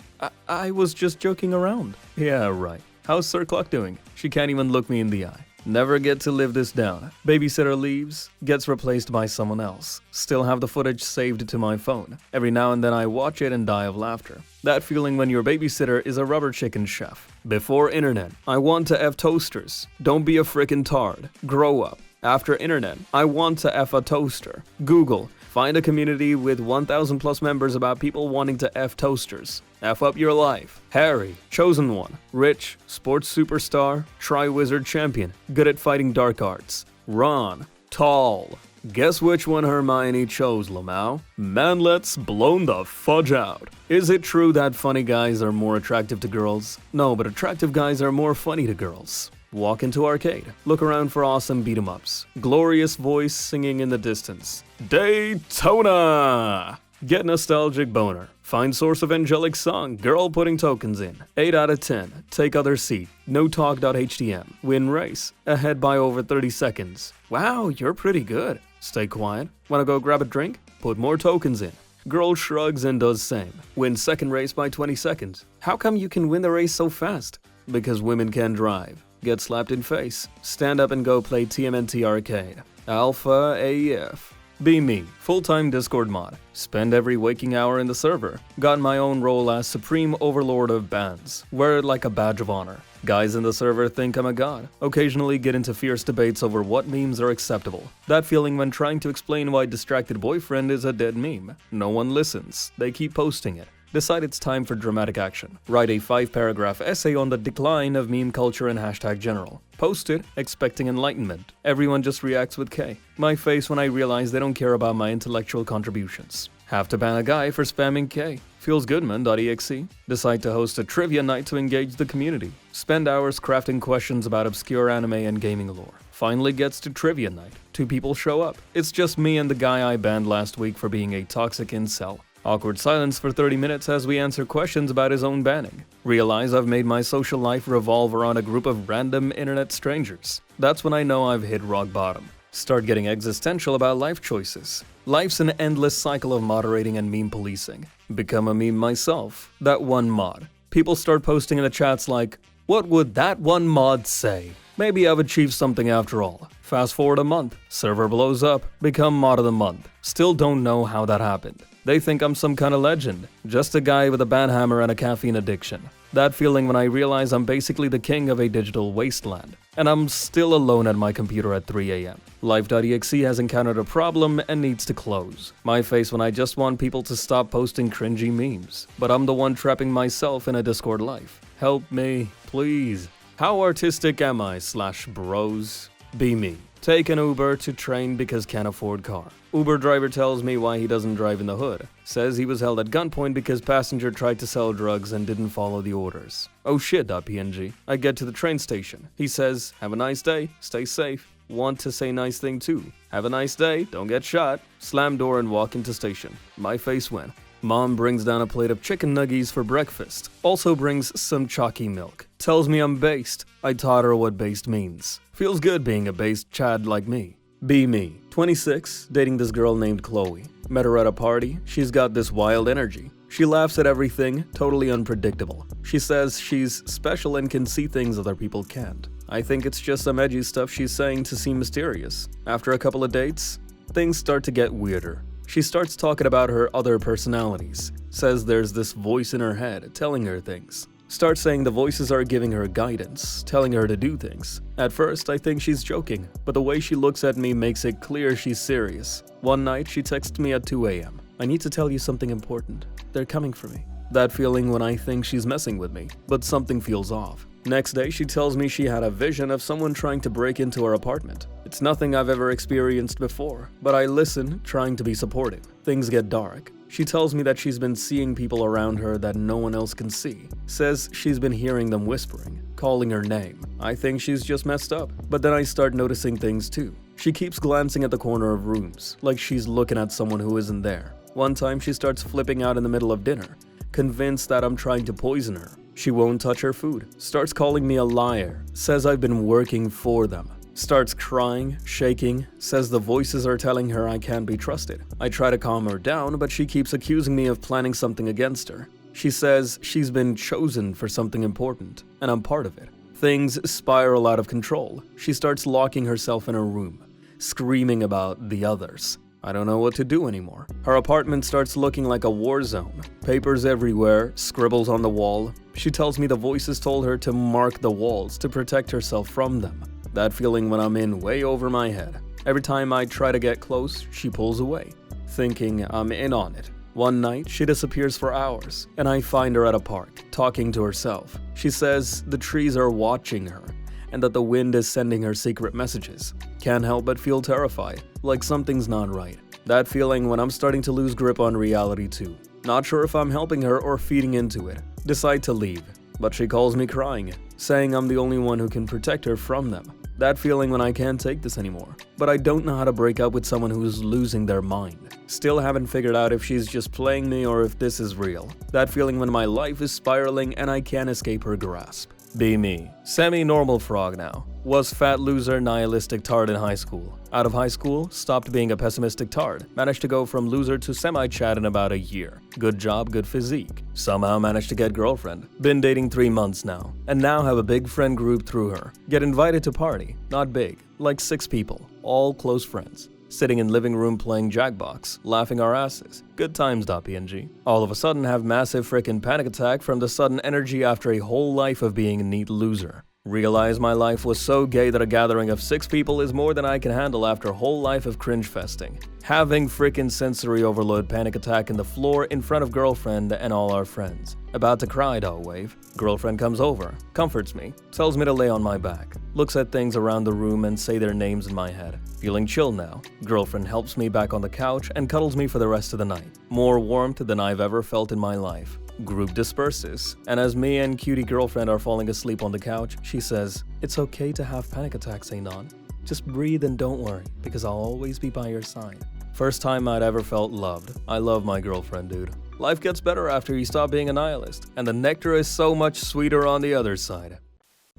I was just joking around. Yeah, right. How's Sir Cluck doing? She can't even look me in the eye. Never get to live this down. Babysitter leaves, gets replaced by someone else. Still have the footage saved to my phone. Every now and then I watch it and die of laughter. That feeling when your babysitter is a rubber chicken chef. Before internet, I want to F toasters. Don't be a frickin' tard. Grow up. After internet, I want to F a toaster. Google. Find a community with 1,000 plus members about people wanting to F toasters. F up your life. Harry, chosen one. Rich, sports superstar, tri-wizard champion, good at fighting dark arts. Ron, tall. Guess which one Hermione chose, Lamau? Manlet's blown the fudge out. Is it true that funny guys are more attractive to girls? No, but attractive guys are more funny to girls. Walk into arcade. Look around for awesome beat-em-ups. Glorious voice singing in the distance. Daytona! Get nostalgic boner. Find source of angelic song. Girl putting tokens in. 8 out of 10. Take other seat. No talk.htm. Win race. Ahead by over 30 seconds. Wow, you're pretty good. Stay quiet. Wanna go grab a drink? Put more tokens in. Girl shrugs and does same. Win second race by 20 seconds. How come you can win the race so fast? Because women can drive. Get slapped in face. Stand up and go play TMNT Arcade. Alpha AF. Be me. Full-time Discord mod. Spend every waking hour in the server. Got my own role as Supreme Overlord of Bans. Wear it like a badge of honor. Guys in the server think I'm a god. Occasionally get into fierce debates over what memes are acceptable. That feeling when trying to explain why distracted boyfriend is a dead meme. No one listens. They keep posting it. Decide it's time for dramatic action. Write a 5-paragraph essay on the decline of meme culture and hashtag general. Post it, expecting enlightenment. Everyone just reacts with K. My face when I realize they don't care about my intellectual contributions. Have to ban a guy for spamming K. Feels good man.exe. Decide to host a trivia night to engage the community. Spend hours crafting questions about obscure anime and gaming lore. Finally gets to trivia night. 2 people show up. It's just me and the guy I banned last week for being a toxic incel. Awkward silence for 30 minutes as we answer questions about his own banning. Realize I've made my social life revolve around a group of random internet strangers. That's when I know I've hit rock bottom. Start getting existential about life choices. Life's an endless cycle of moderating and meme policing. Become a meme myself. That one mod. People start posting in the chats like, what would that one mod say? Maybe I've achieved something after all. Fast forward a month, server blows up, become mod of the month. Still don't know how that happened. They think I'm some kind of legend, just a guy with a banhammer and a caffeine addiction. That feeling when I realize I'm basically the king of a digital wasteland, and I'm still alone at my computer at 3 AM. Life.exe has encountered a problem and needs to close. My face when I just want people to stop posting cringy memes, but I'm the one trapping myself in a Discord life. Help me, please. How artistic am I / bros? Be me. Take an Uber to train because can't afford car. Uber driver tells me why he doesn't drive in the hood. Says he was held at gunpoint because passenger tried to sell drugs and didn't follow the orders. Oh shit.png. I get to the train station. He says, have a nice day, stay safe. Want to say nice thing too. Have a nice day, don't get shot. Slam door and walk into station. My face went. Mom brings down a plate of chicken nuggies for breakfast. Also brings some chalky milk. Tells me I'm based. I taught her what based means. Feels good being a based Chad like me. Be me. 26, dating this girl named Chloe. Met her at a party. She's got this wild energy. She laughs at everything, totally unpredictable. She says she's special and can see things other people can't. I think it's just some edgy stuff she's saying to seem mysterious. After a couple of dates, things start to get weirder. She starts talking about her other personalities. Says there's this voice in her head telling her things. Starts saying the voices are giving her guidance, telling her to do things. At first, I think she's joking, but the way she looks at me makes it clear she's serious. One night, she texted me at 2 AM. I need to tell you something important. They're coming for me. That feeling when I think she's messing with me, but something feels off. Next day, she tells me she had a vision of someone trying to break into her apartment. It's nothing I've ever experienced before, but I listen, trying to be supportive. Things get dark. She tells me that she's been seeing people around her that no one else can see. Says she's been hearing them whispering, calling her name. I think she's just messed up, but then I start noticing things too. She keeps glancing at the corner of rooms, like she's looking at someone who isn't there. One time she starts flipping out in the middle of dinner, convinced that I'm trying to poison her. She won't touch her food, starts calling me a liar, says I've been working for them. Starts crying, shaking, says the voices are telling her I can't be trusted. I try to calm her down, but she keeps accusing me of planning something against her. She says she's been chosen for something important, and I'm part of it. Things spiral out of control. She starts locking herself in her room, screaming about the others. I don't know what to do anymore. Her apartment starts looking like a war zone. Papers everywhere, scribbles on the wall. She tells me the voices told her to mark the walls to protect herself from them. That feeling when I'm in way over my head. Every time I try to get close, she pulls away, thinking I'm in on it. One night, she disappears for hours, and I find her at a park, talking to herself. She says the trees are watching her, and that the wind is sending her secret messages. Can't help but feel terrified, like something's not right. That feeling when I'm starting to lose grip on reality too. Not sure if I'm helping her or feeding into it. Decide to leave, but she calls me crying, saying I'm the only one who can protect her from them. That feeling when I can't take this anymore, but I don't know how to break up with someone who's losing their mind. Still haven't figured out if she's just playing me or if this is real. That feeling when my life is spiraling and I can't escape her grasp. Be me. Semi-normal frog now. Was fat loser nihilistic tard in high school. Out of high school, stopped being a pessimistic tard. Managed to go from loser to semi-chat in about a year. Good job, good physique. Somehow managed to get girlfriend. Been dating 3 months now. And now have a big friend group through her. Get invited to party. Not big. Like 6 people. All close friends. Sitting in living room playing Jackbox, laughing our asses. Good times.png. All of a sudden have massive frickin' panic attack from the sudden energy after a whole life of being a neat loser. Realize my life was so gay that a gathering of 6 people is more than I can handle after a whole life of cringe festing. Having frickin' sensory overload panic attack in the floor in front of girlfriend and all our friends. About to cry, doll wave. Girlfriend comes over, comforts me, tells me to lay on my back. Looks at things around the room and say their names in my head. Feeling chill now. Girlfriend helps me back on the couch and cuddles me for the rest of the night. More warmth than I've ever felt in my life. Group disperses, and as me and cutie girlfriend are falling asleep on the couch, she says, "It's okay to have panic attacks, Anon. Just breathe and don't worry, because I'll always be by your side." First time I'd ever felt loved. I love my girlfriend, dude. Life gets better after you stop being a nihilist, and the nectar is so much sweeter on the other side.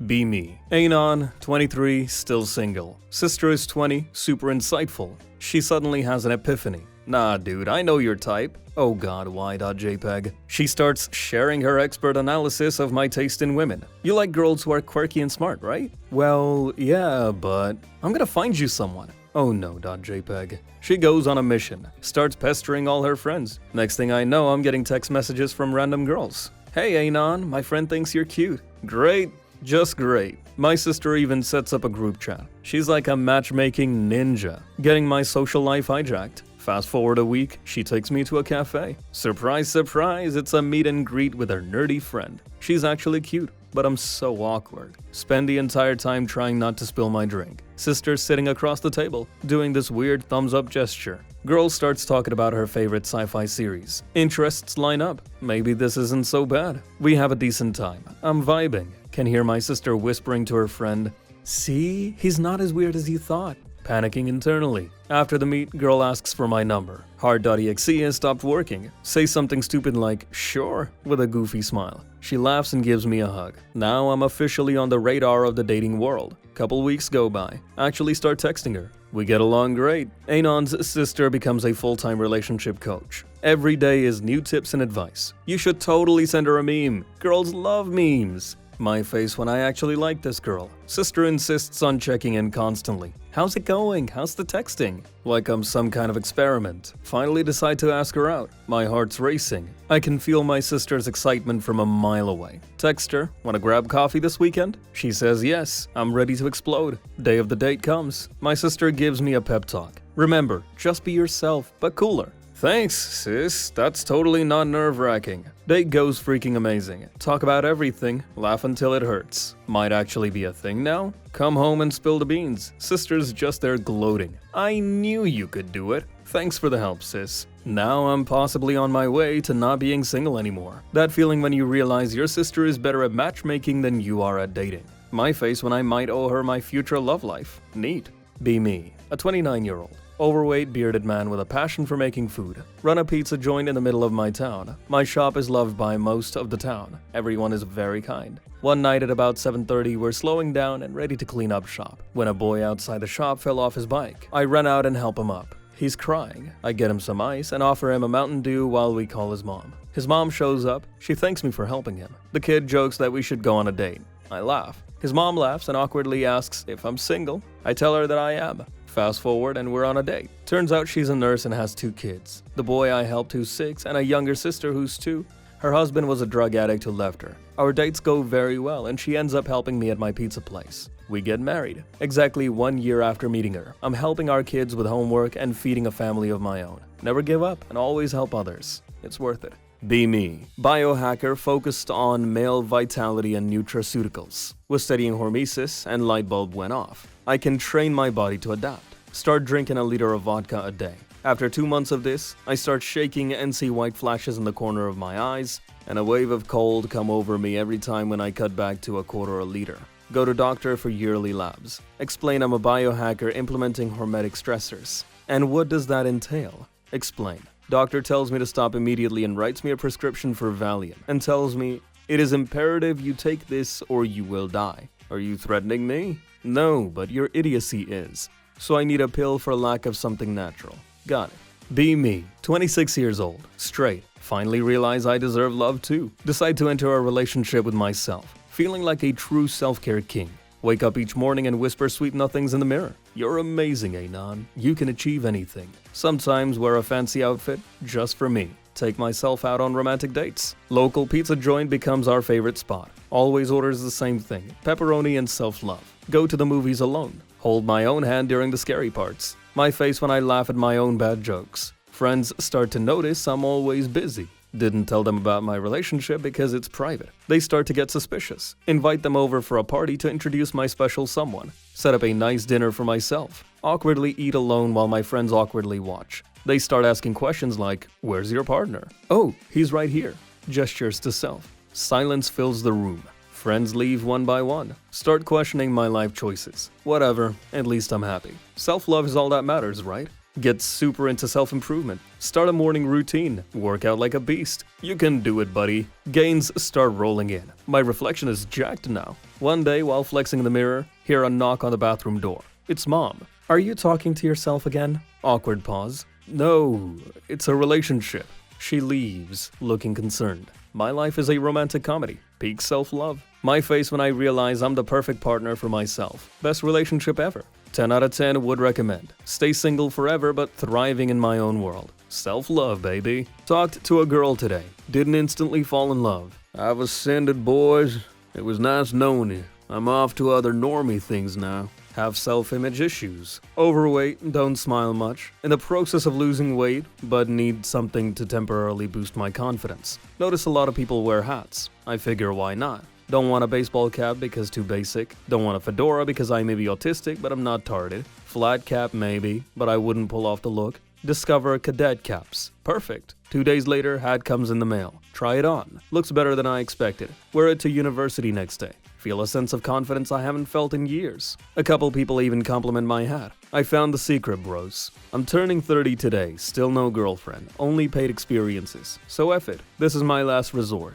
Be me. Anon, 23, still single. Sister is 20, super insightful. She suddenly has an epiphany. Nah, dude, I know your type. Oh god, why.jpg. She starts sharing her expert analysis of my taste in women. You like girls who are quirky and smart, right? Well, yeah, but I'm gonna find you someone. Oh no.jpg. She goes on a mission, starts pestering all her friends. Next thing I know, I'm getting text messages from random girls. Hey Anon, my friend thinks you're cute. Great, just great. My sister even sets up a group chat. She's like a matchmaking ninja, getting my social life hijacked. Fast forward a week, she takes me to a cafe. Surprise, surprise, it's a meet and greet with her nerdy friend. She's actually cute, but I'm so awkward. Spend the entire time trying not to spill my drink. Sister's sitting across the table, doing this weird thumbs up gesture. Girl starts talking about her favorite sci-fi series. Interests line up. Maybe this isn't so bad. We have a decent time. I'm vibing. Can hear my sister whispering to her friend, "See, he's not as weird as you thought." Panicking internally. After the meet, girl asks for my number. Hard.exe has stopped working. Say something stupid like, "Sure," with a goofy smile. She laughs and gives me a hug. Now I'm officially on the radar of the dating world. Couple weeks go by. Actually start texting her. We get along great. Anon's sister becomes a full-time relationship coach. Every day is new tips and advice. You should totally send her a meme. Girls love memes. My face when I actually like this girl. Sister insists on checking in constantly. How's it going? How's the texting? Like I'm some kind of experiment. Finally decide to ask her out. My heart's racing. I can feel my sister's excitement from a mile away. Text her, wanna grab coffee this weekend? She says yes, I'm ready to explode. Day of the date comes. My sister gives me a pep talk. Remember, just be yourself, but cooler. Thanks, sis. That's totally not nerve-wracking. Date goes freaking amazing. Talk about everything, laugh until it hurts. Might actually be a thing now? Come home and spill the beans. Sister's just there gloating. I knew you could do it. Thanks for the help, sis. Now I'm possibly on my way to not being single anymore. That feeling when you realize your sister is better at matchmaking than you are at dating. My face when I might owe her my future love life. Neat. Be me, a 29-year-old. Overweight, bearded man with a passion for making food. Run a pizza joint in the middle of my town. My shop is loved by most of the town. Everyone is very kind. One night at about 7:30, we're slowing down and ready to clean up shop, when a boy outside the shop fell off his bike. I run out and help him up. He's crying. I get him some ice and offer him a Mountain Dew while we call his mom. His mom shows up. She thanks me for helping him. The kid jokes that we should go on a date. I laugh. His mom laughs and awkwardly asks if I'm single. I tell her that I am. Fast forward and we're on a date. Turns out she's a nurse and has 2 kids. The boy I helped who's 6 and a younger sister who's 2. Her husband was a drug addict who left her. Our dates go very well and she ends up helping me at my pizza place. We get married. Exactly 1 year after meeting her, I'm helping our kids with homework and feeding a family of my own. Never give up and always help others. It's worth it. Be me. Biohacker focused on male vitality and nutraceuticals. Was studying hormesis and light bulb went off. I can train my body to adapt. Start drinking a liter of vodka a day. After 2 months of this, I start shaking and see white flashes in the corner of my eyes, and a wave of cold come over me every time when I cut back to a quarter a liter. Go to doctor for yearly labs. Explain I'm a biohacker implementing hormetic stressors. And what does that entail? Explain. Doctor tells me to stop immediately and writes me a prescription for Valium and tells me, "It is imperative you take this or you will die." Are you threatening me? No, but your idiocy is. So I need a pill for lack of something natural. Got it. Be me. 26 years old. Straight. Finally realize I deserve love too. Decide to enter a relationship with myself. Feeling like a true self-care king. Wake up each morning and whisper sweet nothings in the mirror. You're amazing, Anon. You can achieve anything. Sometimes wear a fancy outfit just for me. Take myself out on romantic dates. Local pizza joint becomes our favorite spot. Always orders the same thing, pepperoni and self-love. Go to the movies alone. Hold my own hand during the scary parts. My face when I laugh at my own bad jokes. Friends start to notice I'm always busy. Didn't tell them about my relationship because it's private. They start to get suspicious. Invite them over for a party to introduce my special someone. Set up a nice dinner for myself. Awkwardly eat alone while my friends awkwardly watch. They start asking questions like, "Where's your partner?" "Oh, he's right here." Gestures to self. Silence fills the room. Friends leave one by one. Start questioning my life choices. Whatever, at least I'm happy. Self-love is all that matters, right? Get super into self-improvement. Start a morning routine. Work out like a beast. You can do it, buddy. Gains start rolling in. My reflection is jacked now. One day, while flexing in the mirror, hear a knock on the bathroom door. It's Mom. "Are you talking to yourself again?" Awkward pause. No, it's a relationship. She leaves, looking concerned. My life is a romantic comedy. Peak self-love. My face when I realize I'm the perfect partner for myself. Best relationship ever. 10 out of 10 would recommend. Stay single forever but thriving in my own world. Self-love, baby. Talked to a girl today. Didn't instantly fall in love. I've ascended, boys. It was nice knowing you. I'm off to other normie things now. Have self-image issues. Overweight, don't smile much. In the process of losing weight, but need something to temporarily boost my confidence. Notice a lot of people wear hats. I figure why not? Don't want a baseball cap because too basic. Don't want a fedora because I may be autistic but I'm not retarded. Flat cap maybe, but I wouldn't pull off the look. Discover cadet caps. Perfect. 2 days later, hat comes in the mail. Try it on. Looks better than I expected. Wear it to university next day. Feel a sense of confidence I haven't felt in years. A couple people even compliment my hat. I found the secret, bros. I'm turning 30 today, still no girlfriend, only paid experiences. So F it. This is my last resort.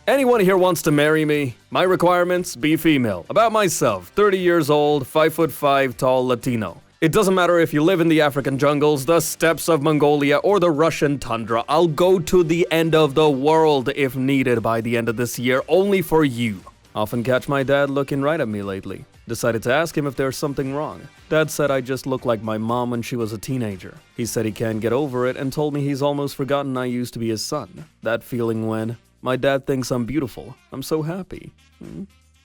Anyone here wants to marry me? My requirements? Be female. About myself, 30 years old, 5'5" tall Latino. It doesn't matter if you live in the African jungles, the steppes of Mongolia, or the Russian tundra. I'll go to the end of the world if needed by the end of this year, only for you. Often catch my dad looking right at me lately. Decided to ask him if there's something wrong. Dad said I just look like my mom when she was a teenager. He said he can't get over it and told me he's almost forgotten I used to be his son. That feeling when my dad thinks I'm beautiful. I'm so happy.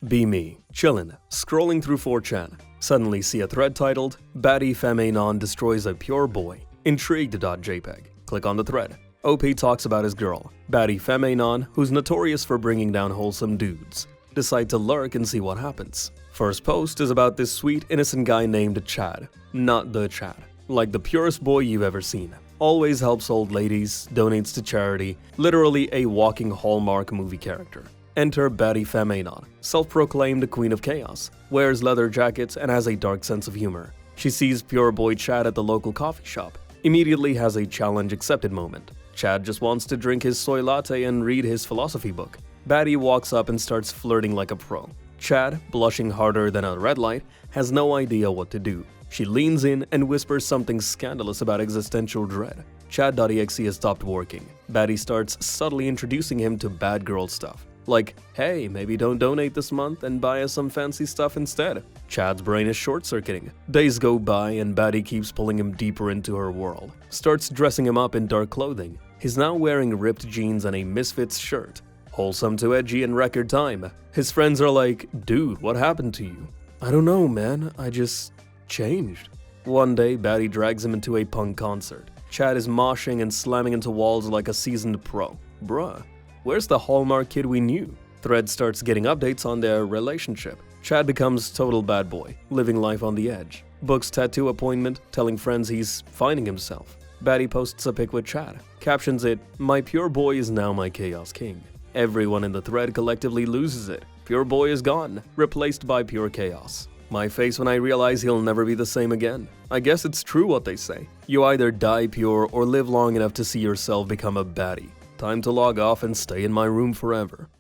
Be me, chillin', scrolling through 4Chan. Suddenly see a thread titled, Baddie Femme destroys a pure boy. Intrigued.jpg. Click on the thread. OP talks about his girl, Baddie Femme, who's notorious for bringing down wholesome dudes. Decide to lurk and see what happens. First post is about this sweet, innocent guy named Chad. Not the Chad. Like the purest boy you've ever seen. Always helps old ladies, donates to charity, literally a walking Hallmark movie character. Enter Baddie Femme, self-proclaimed queen of chaos, wears leather jackets and has a dark sense of humor. She sees pure boy Chad at the local coffee shop, immediately has a challenge accepted moment. Chad just wants to drink his soy latte and read his philosophy book. Baddie walks up and starts flirting like a pro. Chad, blushing harder than a red light, has no idea what to do. She leans in and whispers something scandalous about existential dread. Chad.exe has stopped working. Baddie starts subtly introducing him to bad girl stuff. Like, hey, maybe don't donate this month and buy us some fancy stuff instead. Chad's brain is short-circuiting. Days go by and Baddie keeps pulling him deeper into her world. Starts dressing him up in dark clothing. He's now wearing ripped jeans and a Misfits shirt. Wholesome to edgy in record time. His friends are like, dude, what happened to you? I don't know, man. I just changed. One day, Baddie drags him into a punk concert. Chad is moshing and slamming into walls like a seasoned pro. Bruh. Where's the Hallmark kid we knew? Thread starts getting updates on their relationship. Chad becomes total bad boy, living life on the edge. Books tattoo appointment, telling friends he's finding himself. Baddie posts a pic with Chad. Captions it, my pure boy is now my chaos king. Everyone in the thread collectively loses it. Pure boy is gone, replaced by pure chaos. My face when I realize he'll never be the same again. I guess it's true what they say. You either die pure or live long enough to see yourself become a baddie. Time to log off and stay in my room forever.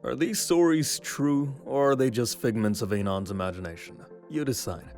Are these stories true, or are they just figments of Anon's imagination? You decide.